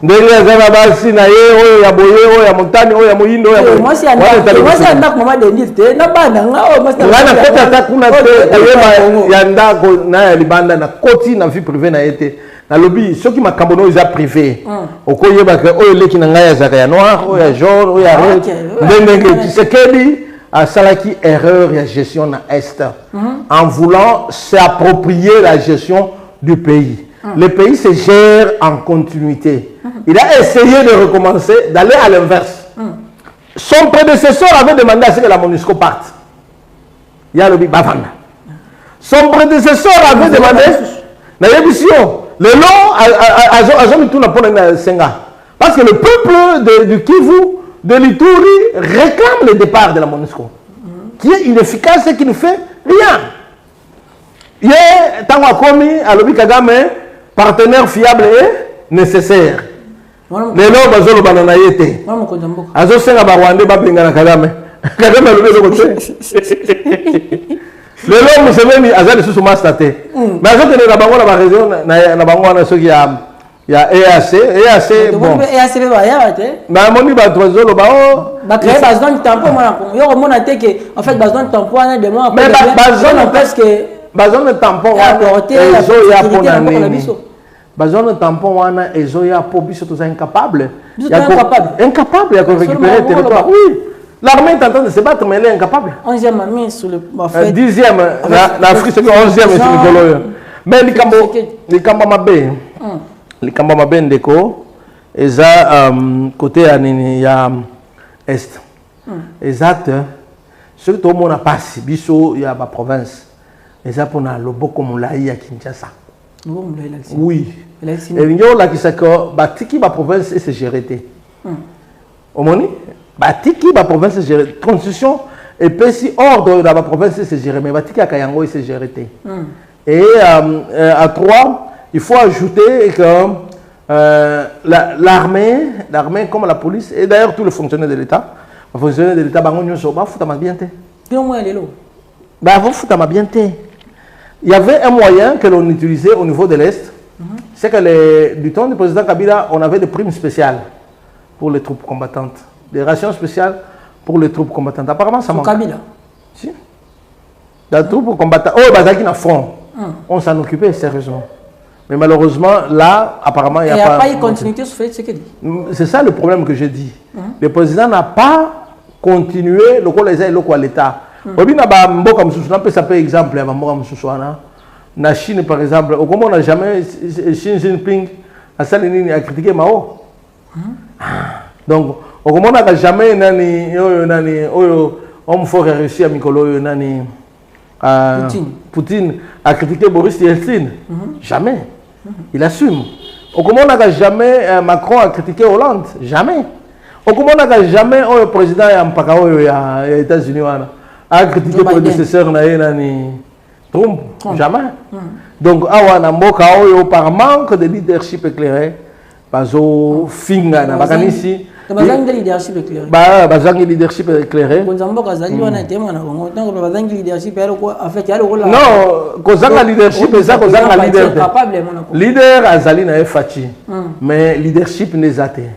Derrière ça, basi na ye oyo ya boye oyo ya montani oyo ya moyindo oyo. Moi si anda mama Denise te na bana nga o moi na kota ta kuna te oyeba ya ndako na ya libanda na koti na vie privée na été. Na lobby soki makambo no eza privé. Okoyeba ke oyo leki na ngai ya zaka ya noir oyo ya jaune oyo ya red. Ndenge Tshisekedi a salaki erreur ya gestion na Est en voulant s'approprier la gestion du pays. Le pays se gère en continuité. Il a essayé de recommencer, d'aller à l'inverse. Son prédécesseur avait demandé à ce que la MONUSCO parte. Il y a le Bavanda. Son prédécesseur avait demandé la émission. Le long, parce que le peuple du Kivu, de l'Ituri, réclame le départ de la MONUSCO, qui est inefficace et qui ne fait rien. Il y a Tango Komi, à l'Obi Kagame, partenaire fiable et nécessaire. Les lois basent le bananaïté. Azo senga barwande babenga na Kagame. Kagame a levé le côté. Les lois Museveni azali sous mastaté. Mais azo tenir la bango na région na bango na soki ya EAC bon. EAC ba ya te. Na moni ba trozo lo ba o. Ba créer besoin de tampon moi yo remona te que en fait besoin de tampon na de moi. Mais besoin parce que besoin de tampon besoin de tampon wana ezoya po biso tous incapable incapable à récupérer le territoire. Oui, l'armée est en train de se battre mais elle est incapable. 11e main sur le 10e l'Afrique c'est 11e sur le Golo. Mais les kamba mabe ndeko eza côté ya est exact surtout au monde passe biso ya ba province. Et ça pour le Boko Moulaï à Kinshasa. Oui. Et il y a là qui sait que Batiki va province et c'est géré. Au Moni, Batiki va province et géré. Constitution et puis si ordre de la province et c'est géré, mais Batiki à Kayango et c'est géré. Et à 3, il faut ajouter que l'armée comme la police et d'ailleurs tous les fonctionnaires de l'État, les fonctionnaires de l'État, bango nyonso ba futa mabienté. Bah vous futa mabienté. Il y avait un moyen que l'on utilisait au niveau de l'Est, c'est que du temps du président Kabila, on avait des primes spéciales pour les troupes combattantes, des rations spéciales pour les troupes combattantes. Apparemment, ça manque. Kabila. Si. Les troupes combattantes, oh, bah, qui na front, on s'en occupait sérieusement. Mais malheureusement, là, apparemment, il n'y a pas eu continuité sur Félix Tshisekedi. C'est ça le problème que j'ai dit. Le président n'a pas continué le rôle de l'État. Oui, ça peut exemple, la Chine, par exemple, comment on n'a jamais Xi Jinping a critiqué Mao. Donc, comment on n'a jamais homme fort et réussi à Mikolo Poutine a critiqué Boris Yeltsin. Jamais. Il assume. Comment on n'a jamais Macron a critiqué Hollande. Jamais. Comment on n'a jamais le président des États-Unis a critiqué le prédécesseur Trump. Jamais. Donc, par manque de leadership éclairé, bazo finga na bakanisi bazangi leadership éclairé bazangi leadership éclairé konzambo kazali wana tema na kongo tango bazangi leadership yalo ko en fait yalo la non kozanga leadership eza kozanga leader leader azali na fachi mais leadership nezate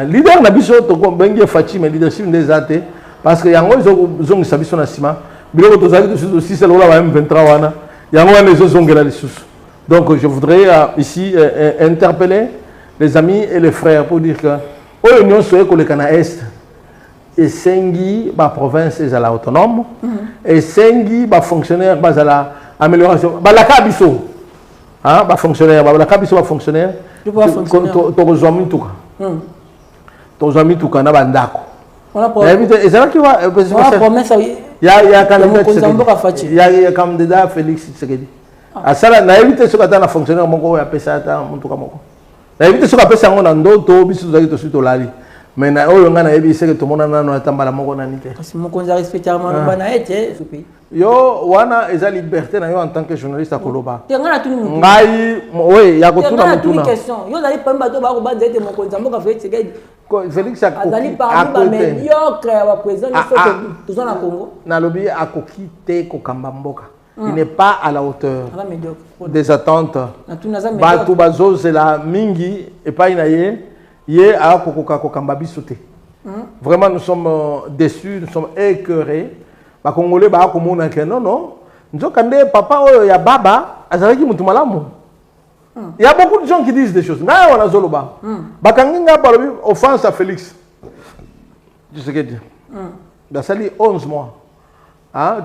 leader na biso to bengi fachi mais leadership nezate parce que yango zongi sabiso na sima biloko tozali aussi c'est la M23 wana yango wana ezozongela lisusu. Donc je voudrais ici interpeller les amis et les frères pour dire que l'Union soit que le Canada Est et Sengi, la province est autonome et Sengi, les fonctionnaires, l'amélioration, la cabisso, les fonctionnaires, la cabisso, les fonctionnaires, tu as mis tout cas. Tu as mis tout cas, bandako. Il y a un candidat Félix Tshisekedi. Asala na éviter ce que fonctionnaire moko ya pesa ta muntu ka moko. Na éviter ce que pesa ngona ndoto bisu zaki to suito lali. Mais na oyo nga na ebi seke to mona na tambala moko na nite. Parce moko nza respecter maloba na ete ce pays. Yo wana eza liberté na yo en tant que journaliste akoloba. Te ngana tuni mutu. Ngai oui ya ko tuna mutu na. Question. Yo zali pamba to ba ko banza ete moko nza moko Félix Tshisekedi. Félix azali parmi ba médiocre ya président de na Congo. Na lobi akoki te ko kamba mboka. Il n'est pas à la hauteur des attentes. Batu bazo c'est la mingi et pas inaye ye a kokoka kokambabi sauté. Vraiment nous sommes déçus, nous sommes écœurés. Ba congolais ba komona que non nzokande papa oyo ya baba azalaki mutu malamu. Il y a beaucoup de gens qui disent des choses. Nga wana zoloba. Bakanginga balobi offense à Félix. Tu sais que dire. Da sali 11 mois.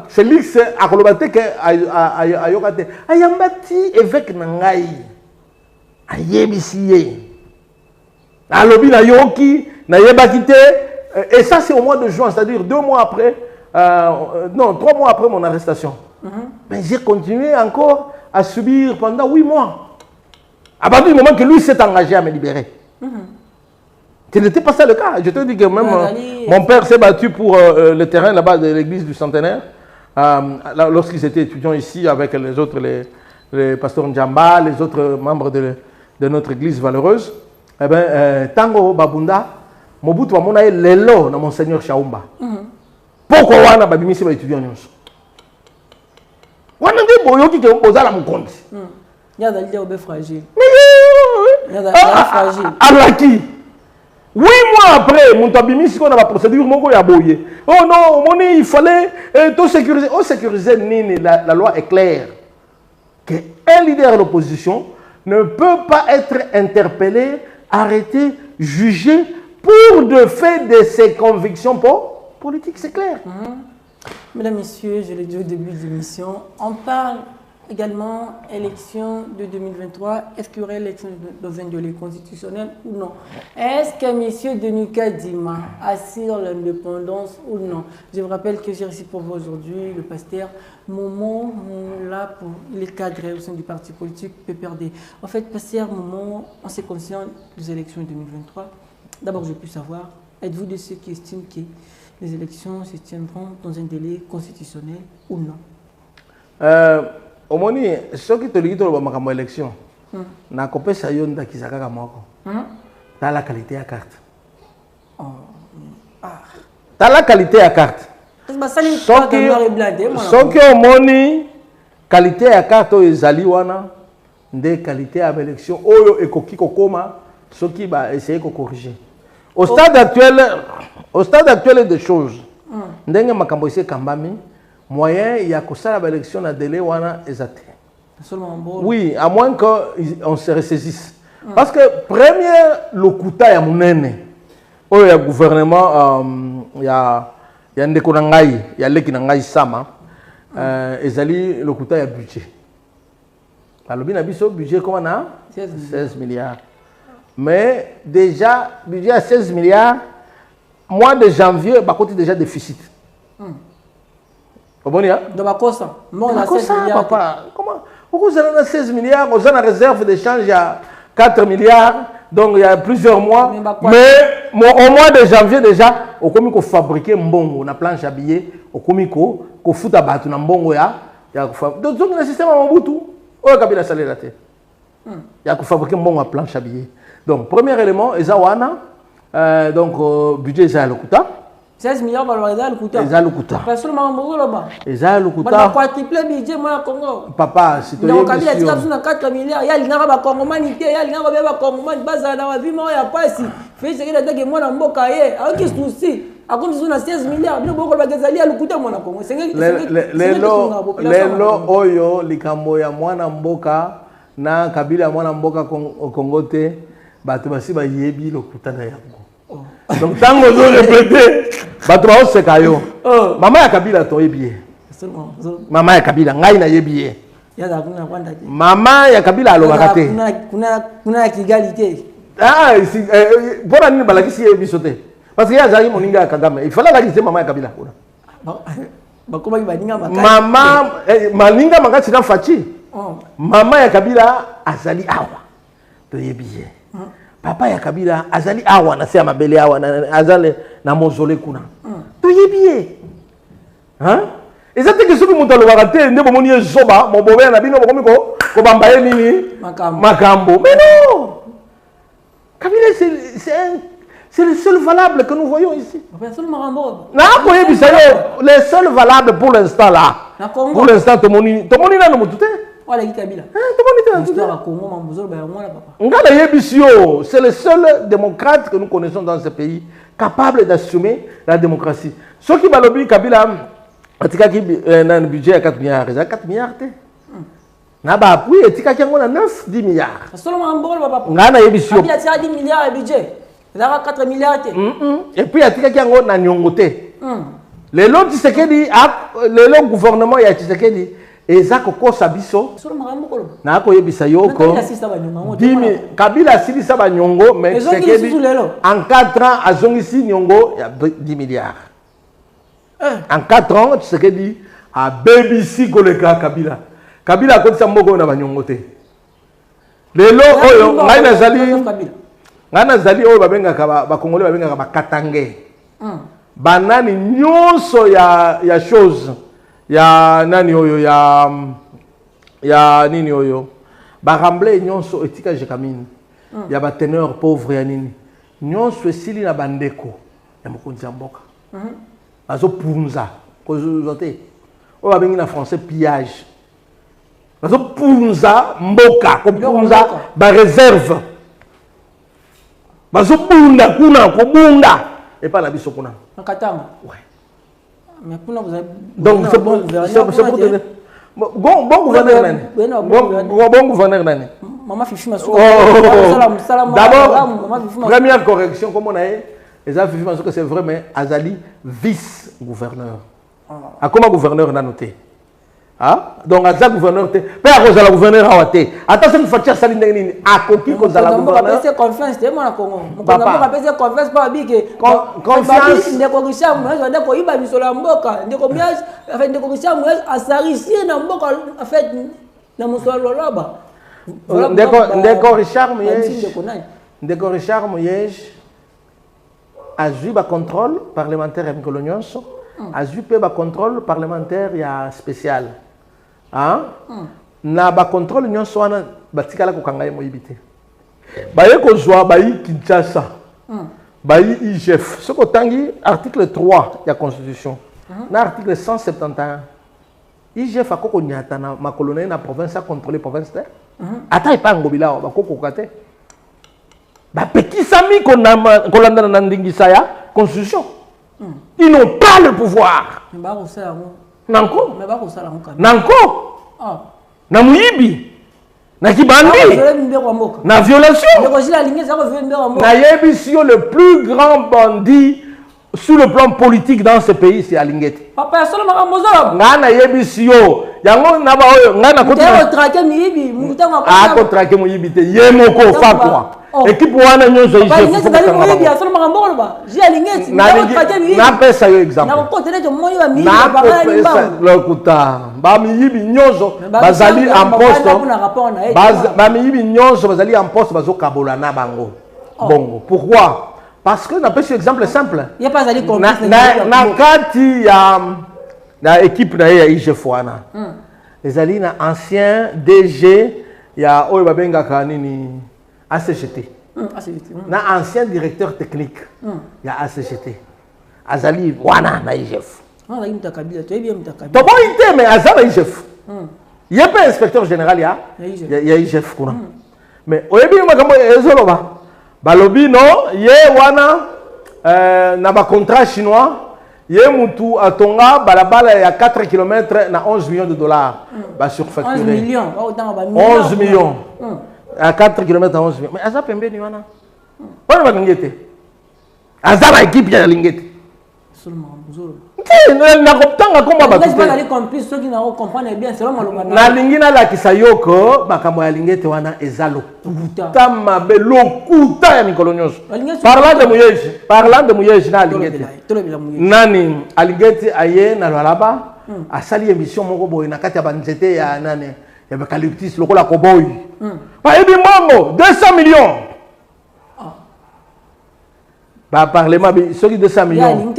Félix a colobate que ayokate ayambati évêque nangai ayebisiye alobi na yoki na yebakite et ça c'est au mois de juin, c'est-à-dire 2 mois après non 3 mois après mon arrestation. Mais j'ai continué encore à subir pendant 8 mois à partir du moment que lui s'est engagé à me libérer. Ce n'était pas ça le cas. Je te dis que même mon père s'est battu pour le terrain là-bas de l'église du Centenaire. Lorsqu'ils étaient étudiants ici avec les autres, les pasteurs Ndjamba, les autres membres de notre église valeureuse. Eh bien, Tango Babunda, Mobutu a monnaie lelo na Monseigneur Chaumba. Pourquoi on a babimisi les étudiants nyonso? On a dit boyoki que on posa la mukonzi. Il y a des gens fragile. Il y a des fragile. Alaki. 8 mois après, mon tabimisi qu'on a la procédure, oh non, il fallait tout sécuriser. Oh, sécuriser, la loi est claire. Qu'un leader de l'opposition ne peut pas être interpellé, arrêté, jugé pour de fait de ses convictions politiques, c'est clair. Mesdames, Messieurs, je l'ai dit au début de l'émission, on parle également élection de 2023. Est-ce qu'il y aurait élection dans un délai constitutionnel ou non? Est-ce que M. Denis Kadima assure l'indépendance ou non? Je vous rappelle que j'ai reçu pour vous aujourd'hui le pasteur Momo là pour il est cadré au sein du parti politique PPRD. En fait, pasteur Momo, on s'est conscient des élections de 2023. D'abord, je peux savoir, êtes-vous de ceux qui estiment que les élections se tiendront dans un délai constitutionnel ou non? Omoni, ce qui te dit dans la élection, na copé sayon da kisaka kamoko. T'as la qualité à carte. T'as la qualité à carte. Ce qui omoni qualité à carte ezali wana des qualités à l'élection oyo ekoki kokoma ce qui va essayer de corriger. Au stade actuel des choses, ndenge makambo ese kambami moyen ya kosala ba élection na délai wana ezate. Oui, à moins qu'on se ressaisisse. Parce que, premier, le Kouta ya Mounene. Il y a gouvernement, il y a Ndeko Nangaï, il y a Leki Nangaï Sama. Et le Kouta ya budget. Alors, bien, le budget, comment on a 16 milliards. Mais déjà, budget à 16 milliards, mois de janvier, il y a déjà déficit. Bon, il y a papa. Comment vous avez 16 milliards, vous avez une réserve d'échange, il y a 4 milliards, donc il y a plusieurs mois. Mais au mois de janvier déjà, on a fabriqué un bongo, on a planche à billets, on a fait un bateau, un bongo. Donc le système a Mobutu, on a fait salaire. Il y a fabriqué un bongo à planche à billets. Donc premier élément, donc budget est le Kouta. 16 milliards de dollars, le Kouta. Ils ont le Kouta. Personne ne m'a là-bas. Ils ont le Kouta. Il a quadruplé le budget, moi, au Congo. Papa, c'est toi. Donc, il y a 4 milliards. Il y a les Congolais, il y a les Congolais, basa dans la vie, moi, il n'y a pas ici. Fait ce qu'il a dit, moi, dans mon cahier. Alors, qu'est-ce que c'est? À cause de 16 milliards, nous avons des le Kouta, moi, au Congo. Lelo, oyo, likambo ya mwana mboka, na kabila mwana mboka au Congo, te, batu basi ba yebi le Kouta na yango. Donc, tant que vous répétez, c'est Kayo. Maman ya Kabila, tu es bien. Maman ya Kabila, ngai na yebiye. Maman ya Kabila, alo bakate. Kuna égalité. Ah, pour la nuit, balaki si yebisote. Parce que y a Zari Moninga Kagame. Il fallait la laisser maman ya Kabila. Maman, Maninga Manga Tina Fachi. Maman ya Kabila, azali awa. Tu es bien. Papa ya Kabila azali awa na se mabele awa na azali na mozole kuna. To yebiye. Hein? Ezate ke soki mutu alobaka te nde bomoni ezoba mobobe na bino bokomi ko bamba ye nini? Makambo. Mais non. Kabila c'est le seul valable que nous voyons ici. Les seuls valables pour l'instant là. Pour l'instant tomoni na no mutu te. C'est le seul démocrate que nous connaissons dans ce pays capable d'assumer la démocratie. Ce qui m'a lobby Kabila a un budget à 4 milliards. 4 milliards. Puis il y a 9, 10 milliards. Il y a 10 milliards de budget. Il y a 4 milliards. Et puis il y a un nyongoté. Le gouvernement, il y a Tshisekedi. Et ça, Koko Sabiso, na ko yebisa yoko. Kabila sili saba nyongo, mais en 4 ans, à Zongisi nyongo, il y a 10 milliards. En 4 ans, Tshisekedi a BBC koleka Kabila. Kabila a konti sa moko na banyongo te. Lelo oyo, ngana zali oyo babengaka ba Congolais babengaka ba katange. Banani nyonso ya chose. Ya nani oyo ya nini oyo ba ramble nyonso etika jekamine ya ba teneur pauvre ya nini nyonso esili na bandeko ya mokonzi ya mboka bazo punza ko zote o ba bengi na français pillage bazo punza mboka ko punza ba réserve bazo bunda kuna ko bunda et pas la biso kuna Katanga. Ouais. Mais pour nous, vous avez... Donc c'est bon gouverneur. Bon gouverneur nani. Bon gouverneur nani. Maman Fifi m'a D'abord, première correction, comme on a dit, Fifi m'a que c'est vrai, mais Azali vice-gouverneur. À comment gouverneur n'a noté? Donc Azali gouverneur, mais à cause de la gouverneur a été. Attention, il faut faire ça l'indemnité. À coquille cause de la gouverneur. C'est confiance, c'est moi la Congo. Papa. C'est confiance pas habitué. Confiance. Ne corrigea moi, je ne peux pas sur la mboka. Ne combien, enfin ne corrigea moi à s'arrêter dans mboka en fait dans mon sol là-bas. Ndeko Richard Mouyej a eu un contrôle parlementaire avec l'Union, a eu un contrôle parlementaire spécial. Na ba contrôle l'Union soit batikala ko kanga mo yibite. Ba ye ko zwa ba yi Kinshasa. Ba yi IGF. Ce ko tangi article 3 de la Constitution. Na article 171. IGF a ko nyata na makolone na province a contrôler province terre. Ata ipa ngobila ba ko kokate. Ba pekisami ko landa na ndingisa ya constitution. Ils n'ont pas le pouvoir. Nanko. Nanko. na muyibi na kibandi na violation na yebisio le plus grand bandit sur le plan politique dans ce pays c'est Alingete papa solo makambozo ngana yebisio yango na ba oyo ngana ko traquer muyibi mutanga ko traquer muyibi te yemoko fa quoi équipe wana nyonso ije fu muyibi solo makambozo ba ji Alingete na pesa yo exemple na ko tele to moyo ba muyibi ba bana nimba lokuta ba muyibi nyonso bazali en poste ba muyibi nyonso bazali en poste bazokabola na bango bongo pourquoi? Parce que n'a pas un exemple simple. Il n'y a pas d'aller complice. Na kati ya équipe na ya IGF wana. Les ali na ancien DG ya oyo babenga kanini ACGT. Na ancien directeur technique ya ACGT. Azali wana na IGF. Ah la mtakabila, tu es bien mtakabila. To bon ité mais azala IGF. Il y a pas inspecteur général ya IGF kuna. Mais oyebi makambo ezoloba. Balobi no ye wana na ba contrat chinois ye mutu atonga balabala ya 4 km na 11 millions de dollars ba surfacturé 11 millions 11 millions à 4 km à 11 millions mais aza pembeni wana wana ba lingete aza ba équipe ya lingete seulement muzoro na koptanga komba ba tout les complices ceux qui n'ont comprendre bien c'est vraiment na lingina la kisayoko makambo ya lingete wana ezalo tama be lokuta ya mikolo nyonso parlant de muyeji na lingete nani alingete aye na lwalaba asali émission moko boye na kati ya banzete ya nani ya eucalyptus lokola koboy ba ebi mongo 200 millions ba parlement ceux qui 200 millions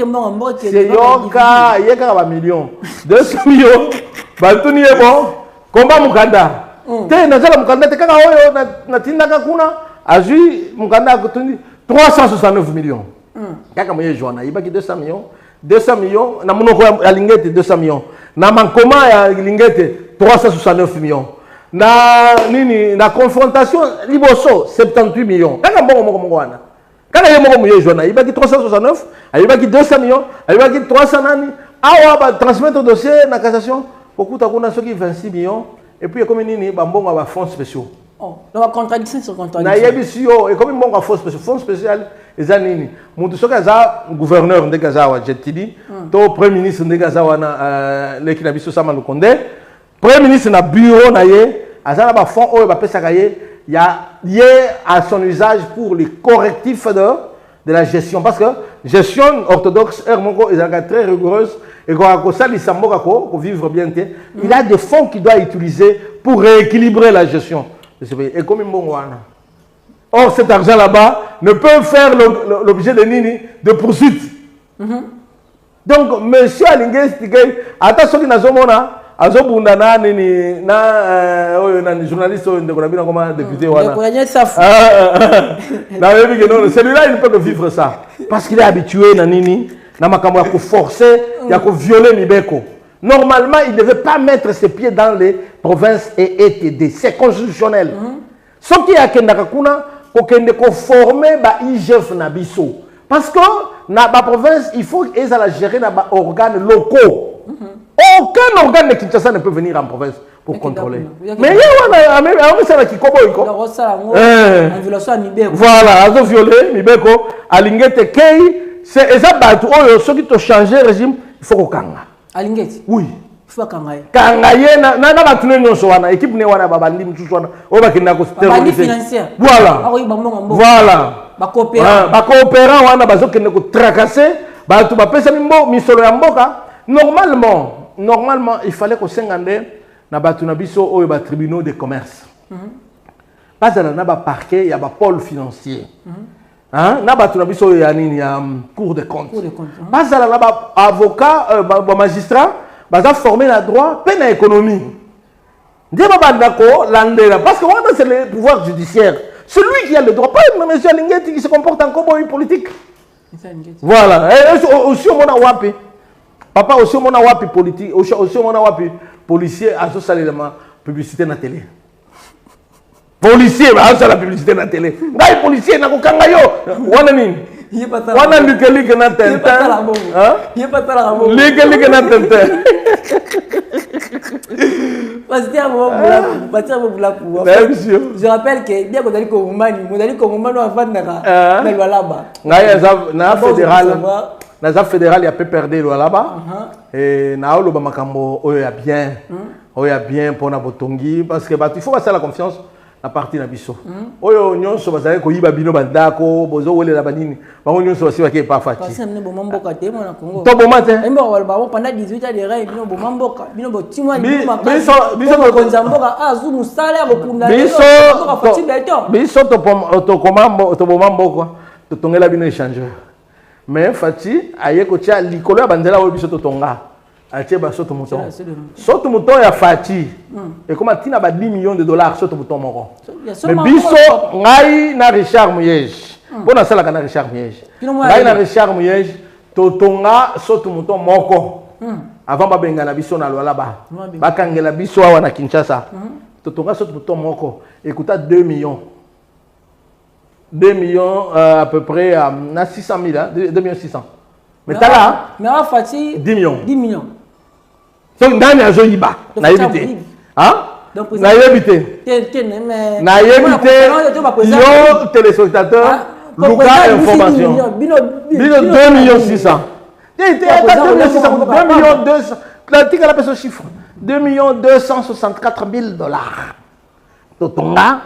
c'est yoka yeka ba millions 200 millions ba tuni bon komba mukanda te nazala mukanda te kaka oyo na tindaka kuna azui mukanda kutundi 369 millions kaka moye jona ibaki 200 millions na munoko ya lingete 200 millions na mankoma ya lingete 369 millions na nini na confrontation liboso 78 millions kaka mbongo moko wana quand il y a un moyen journal, il y a 369, il y a 200 millions, il y a 300 nani. Ah ouais, transmettre le dossier dans la cassation. Beaucoup de gens qui 26 millions. Et puis comme il bon à fonds spéciaux. Oh, donc contradiction sur contradiction. Na yebisio et comme bon à fonds spécial, les anini. Mon tout ce que gouverneur de Gazawa, j'ai dit, to premier ministre de Gazawa na l'équipe biso sama Lukonde, premier ministre na bureau na ye, azana ba fonds o ba pesa kaye. Il y a à son usage pour les correctifs de la gestion. Parce que gestion orthodoxe, est très rigoureuse. Et quand il vivre bien, il a des fonds qu'il doit utiliser pour rééquilibrer la gestion. Et comme or, cet argent là-bas ne peut faire l'objet de poursuites. Donc, monsieur Alingé, attention qu'il n'a pas azobunda na nini na oyo na journaliste oyo ndeko na bina comme député wana na yebi que non celui-là il ne peut que vivre ça parce qu'il est habitué na nini na makambo ya ko forcer ya ko violer mibeko. Normalement il ne devait pas mettre ses pieds dans les provinces et ETD, c'est constitutionnel. Ce qui a kendaka kuna ko kende ko former ba IGF na biso parce que na ba province il faut qu'ils la gérer na ba organes locaux. Aucun organe de Kinshasa ne peut venir en province pour contrôler. Mais il y a un qui voilà, ils ont violé Mibeko, Alingete Kei, c'est ça, ceux qui ont changé le régime, il faut qu'on kanga. Alingete? Oui. Il faut kanga. Kangaye, na batune nyonsoana, équipe ne wana babandi mtuswana, oba kinako terroriser. Voilà. Voilà. Ba coopérant wana bazokende ko tracasser, ba tu ba pesa mimbo misolo ya mboka. Normalement, il fallait qu'on s'engage dans les tribunaux de commerce. Pas dans le parquet, il y a un pôle financier. Dans les cours de compte. Pas dans l'avocat, magistrat, formé dans le droit, peine à économie. Parce que c'est le pouvoir judiciaire. C'est lui qui a le droit. Pas M. Alingete qui se comporte en cowboy politique. Voilà. Et aussi, on a wapé. Papa aussi mon wapi politique aussi mon wapi policier a ça la publicité na télé. Policier a ça la publicité na télé. Ngai policier na kokanga yo. Wana nini? Wana likelike na tente. Hein? Il pas tala ramo. Likelike na tente. Je rappelle que bien qu'on a dit Kongomani avant na fédéral ya PPRD là-bas et na oloba makambo oyo ya bien pour na botongi parce que il faut passer la confiance na parti na biso oyo nyonso bazali ko yiba bino bandako bozo welela banini bango nyonso basi ba ke pa fati parce que ne bomamboka te mo na Congo to bomate pendant 18 ans de règne bino bomamboka bino botimwa bino makasi konzamboka azu musala bokunda biso to bomamboka to tongela bino échangeur mais fati aye ko tia likolo ya banzela oyo biso to tonga atie ba soto mouton ya fati et comme tina ba 10 millions de dollars soto mouton moko mais biso ngai na Richard Muyej bona sala kana Richard Muyej ngai na Richard Muyej to tonga soto mouton moko avant ba benga na biso na Lualaba ba kangela biso awa na Kinshasa to tonga soto mouton moko écoute 2 millions à peu près à 600 000 hein, 2 millions 600 mais t'as là mais à Fati 10 millions donc ndani azo yiba na yebité hein na yebité yo téléspectateur Luka information bino 2 millions 600 2 millions 200 la tika la personne chiffre 2 millions 264 000 dollars totonga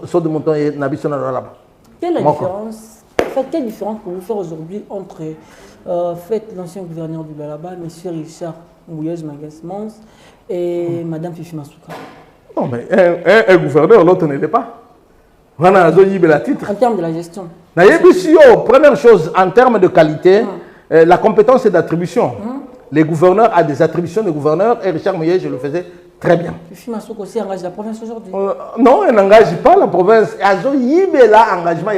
so de montant nabiso na là-bas. Quelle est la différence? En fait, quelle différence pour vous faire aujourd'hui entre l'ancien gouverneur du Lualaba, M. Richard Muyej Mangesmans, et Mme Fifi Masuka? Non, mais un gouverneur, l'autre ne l'est pas. On a la titre. En termes de la gestion. Première chose, en termes de qualité, la compétence est d'attribution. Les gouverneurs ont des attributions de gouverneurs et Richard Muyej, je le faisais très bien. Fifi Masuka aussi engage la province aujourd'hui? Non, elle n'engage pas la province. Il y a engagement.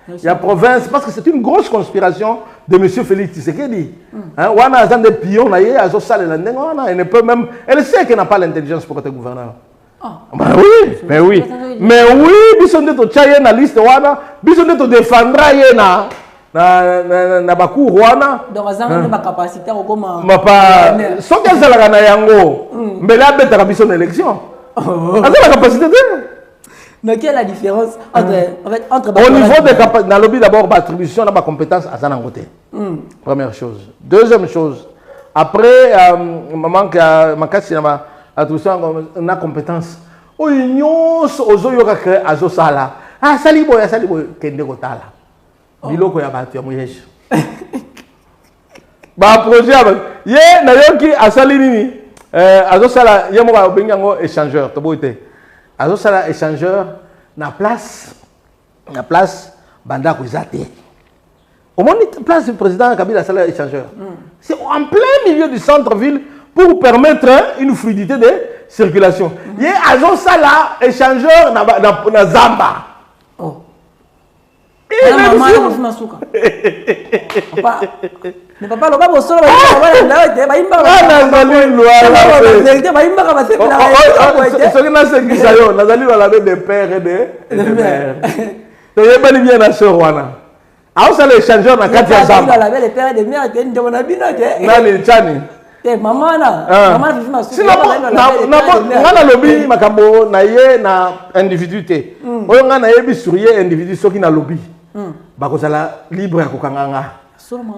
Il y a province, parce que c'est une grosse conspiration de M. Félix Tshisekedi. On a des pions, elle ne peut même. Elle sait qu'elle n'a pas l'intelligence pour être gouverneur. Mais oui, bisonde to tchaye na liste wana, bisonde to défendra yena na baku wana. Donc azanga ba capacité ko ma. Mapa, soki azala na yango, mbele abeta biso na élection. Azala capacité de. Mais quelle est la différence entre au niveau de la lobby d'abord, l'attribution de ma compétence à Zanangote. Première chose. Deuxième chose, après, maman qui a l'attribution de ma compétence, au union, aux oyoka à Zosala. Ah, salibo, kende kotala. Biloko ya batu ya moyesh. Ba projet avec. Ye, na yoki asali nini? À Zosala, ye mo ba bengango échangeur, to boite. Azosala échangeur na place banda kozate. Au moins place du président Kabila sala échangeur. C'est en plein milieu du centre-ville pour permettre une fluidité de circulation. Yé azosala échangeur na Zamba. Oh. Et maman Masuka. Mais papa le babo solo ba imba nazali loi de père et de mère. Tu es bel bien na sœur wana. Ah ça les échangeurs na kati ya Zamba. La belle père et de mère te ndo na bino te. Nani chani. Te maman Fifi Masuka. Na lobby makambo na ye na individuité. Oyo nga na yebi sur ye individu soki na lobby. Bakozala libre ya kokanganga.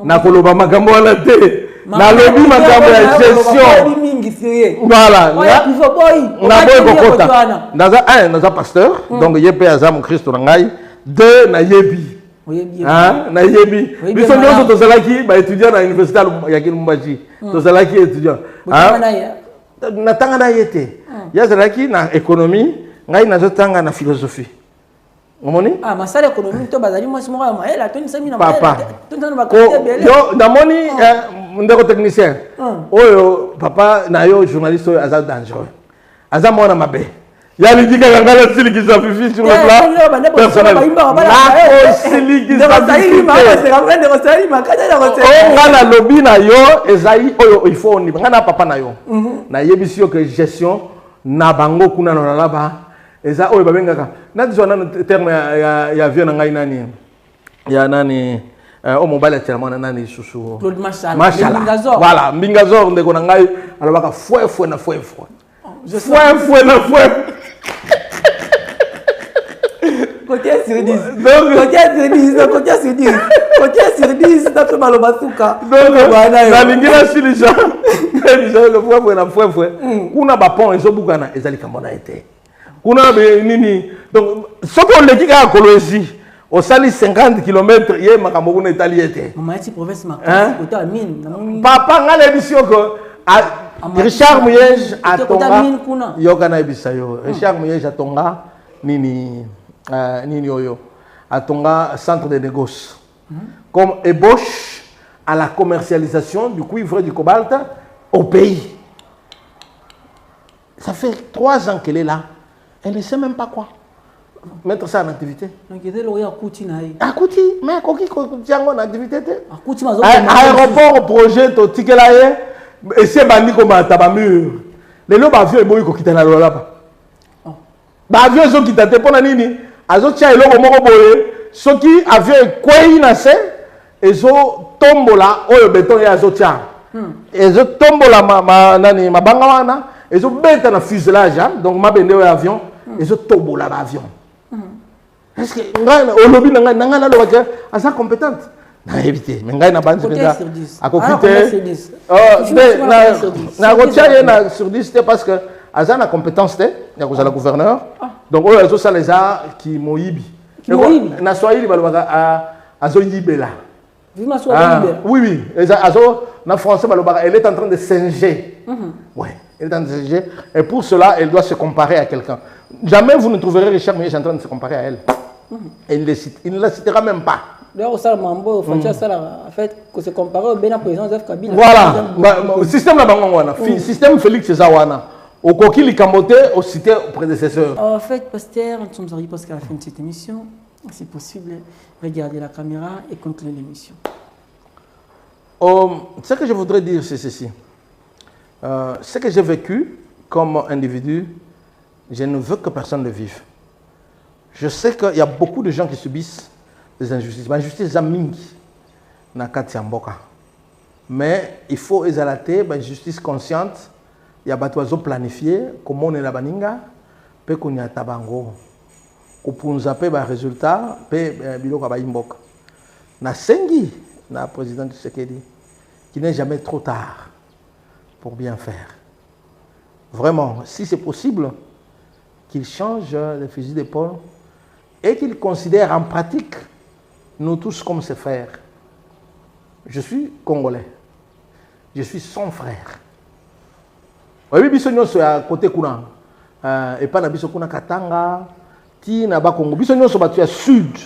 Na koloba makambo wana te na lobi makambo ya gestion voilà na boy kokota naza pasteur donc yepe azamu Christo na ngai deux na yebi na yebi biso nyonso tozalaki ba étudiant na université ya Lubumbashi tozalaki étudiant na tanga na yete yazalaki na économie ngai nazotanga na philosophie. Ah, ma salle économique, tu as dit moi c'est moi la tenue ça mina papa. Yo namoni ndeko technicien. Oyo papa na yo journaliste aza dangereux. Aza mona mabe. Ya li dika ngala siliki za fifi sur le plan personnel. Na siliki za fifi. Ngana lobby na yo ezai oyo il faut ni ngana papa na yo. Na yebisi yo que gestion na bango kuna na laba. Eza oyo babengaka nazizwa nano terme ya vieux na ngai nani ya nani au mobile est tellement nani chouchou. Claude Machala. Machala. Voilà, Mbingazor ndeko na ngai alobaka fouet na fouet. Fouet na fouet. Côté sur 10. Côté sur 10, t'as fait mal au basuka. Donc, la lingina si les gens, le fouet na fouet. Kuna ba pont ezobukana ezali kamona été. Kuna nini. Donc, ce qu'on le dit à Colosie. Au sali 50 km, il y a makambo na Italie était. Maman province Makasi, côté Amine. Papa ngale émission que Richard Mouyej atonga yokana bisayo. Richard Mouyej atonga nini oyo. Atonga centre de négoce. Comme ébauche à la commercialisation du cuivre et du cobalt au pays. Ça fait 3 ans qu'elle est là. Elle ne sait même pas quoi. Mettre ça en activité. Donc, il y a un Kouti. Mais il y a en activité. Aéroport, projet, ticket là, et c'est bandi comme un tabamur. Les lots d'avion, ils vont quitter la loi là-bas. L'avion, ils ont quitté pour la nini. Ils ont tiré l'eau au Moroboye. Ceux qui avaient quoi ils naissent, ils ont tombé là, au béton et ils ont tiré. Ils ont tombé là, ma bangawana. Ils ont bête dans le fuselage. Donc, ma bende au avion. Ils ont tombé là, l'avion. Est-ce que au lobby n'a pas compétente? Non, éviter. Mais n'a pas à côté. Sur 10, c'était parce que Azan a compétence, il y a le gouverneur. Donc, il y a ça les arts qui m'ont yibi. Na soyez là. Oui. Na français, elle est en train de singer. Ouais. Elle est en train de singer. Et pour cela, elle doit se comparer à quelqu'un. Jamais vous ne trouverez Richard Mouyej en train de se comparer à elle. Il ne la citera même pas. D'ailleurs, ça, Mambo, en fait, que se comparer au Bénin président de Kabila. Voilà. Système là-bas, système Félix Zawana. Au coquille, il camoté, au cité au prédécesseur. En fait, pasteur, nous sommes arrivés presque à la fin de cette émission. Si possible, regardez la caméra et concluez l'émission. Ce que je voudrais dire, c'est ceci. Ce que j'ai vécu comme individu, je ne veux que personne ne vive. Je sais qu'il y a beaucoup de gens qui subissent des injustices. L'injustice zamingi na kati ya mboka. Mais il faut exalter une justice consciente. Il y a des oiseaux planifiés, comme on est la baninga, pe qu'on y a tabango. Pour zaper des résultats, pe biloko ba imboka. Na sengi na président Tshisekedi qui n'est jamais trop tard pour bien faire. Vraiment, si c'est possible, qu'il change le fusil d'épaule et qu'il considère en pratique nous tous comme ses frères. Je suis congolais. Je suis son frère. Oui, bisogno so à côté kuna. Et pas na biso kuna Katanga, ti na ba Congo. Bisogno so batu ya sud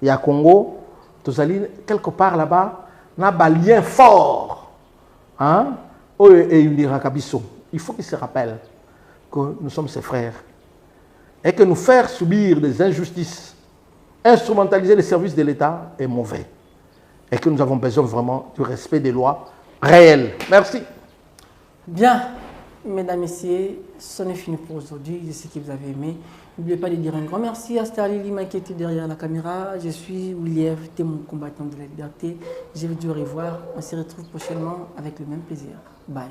ya Congo. Tous allez quelque part là-bas, na ba lien fort. Hein? Et il dira kabiso. Il faut qu'il se rappelle que nous sommes ses frères. Et que nous faire subir des injustices, instrumentaliser les services de l'État est mauvais. Et que nous avons besoin vraiment du respect des lois réelles. Merci. Bien, mesdames, messieurs, ce n'est fini pour aujourd'hui. Je sais que vous avez aimé. N'oubliez pas de dire un grand merci à Starly Lima qui était derrière la caméra. Je suis William, témoin combattant de la liberté. Je vous dis au revoir. On se retrouve prochainement avec le même plaisir. Bye.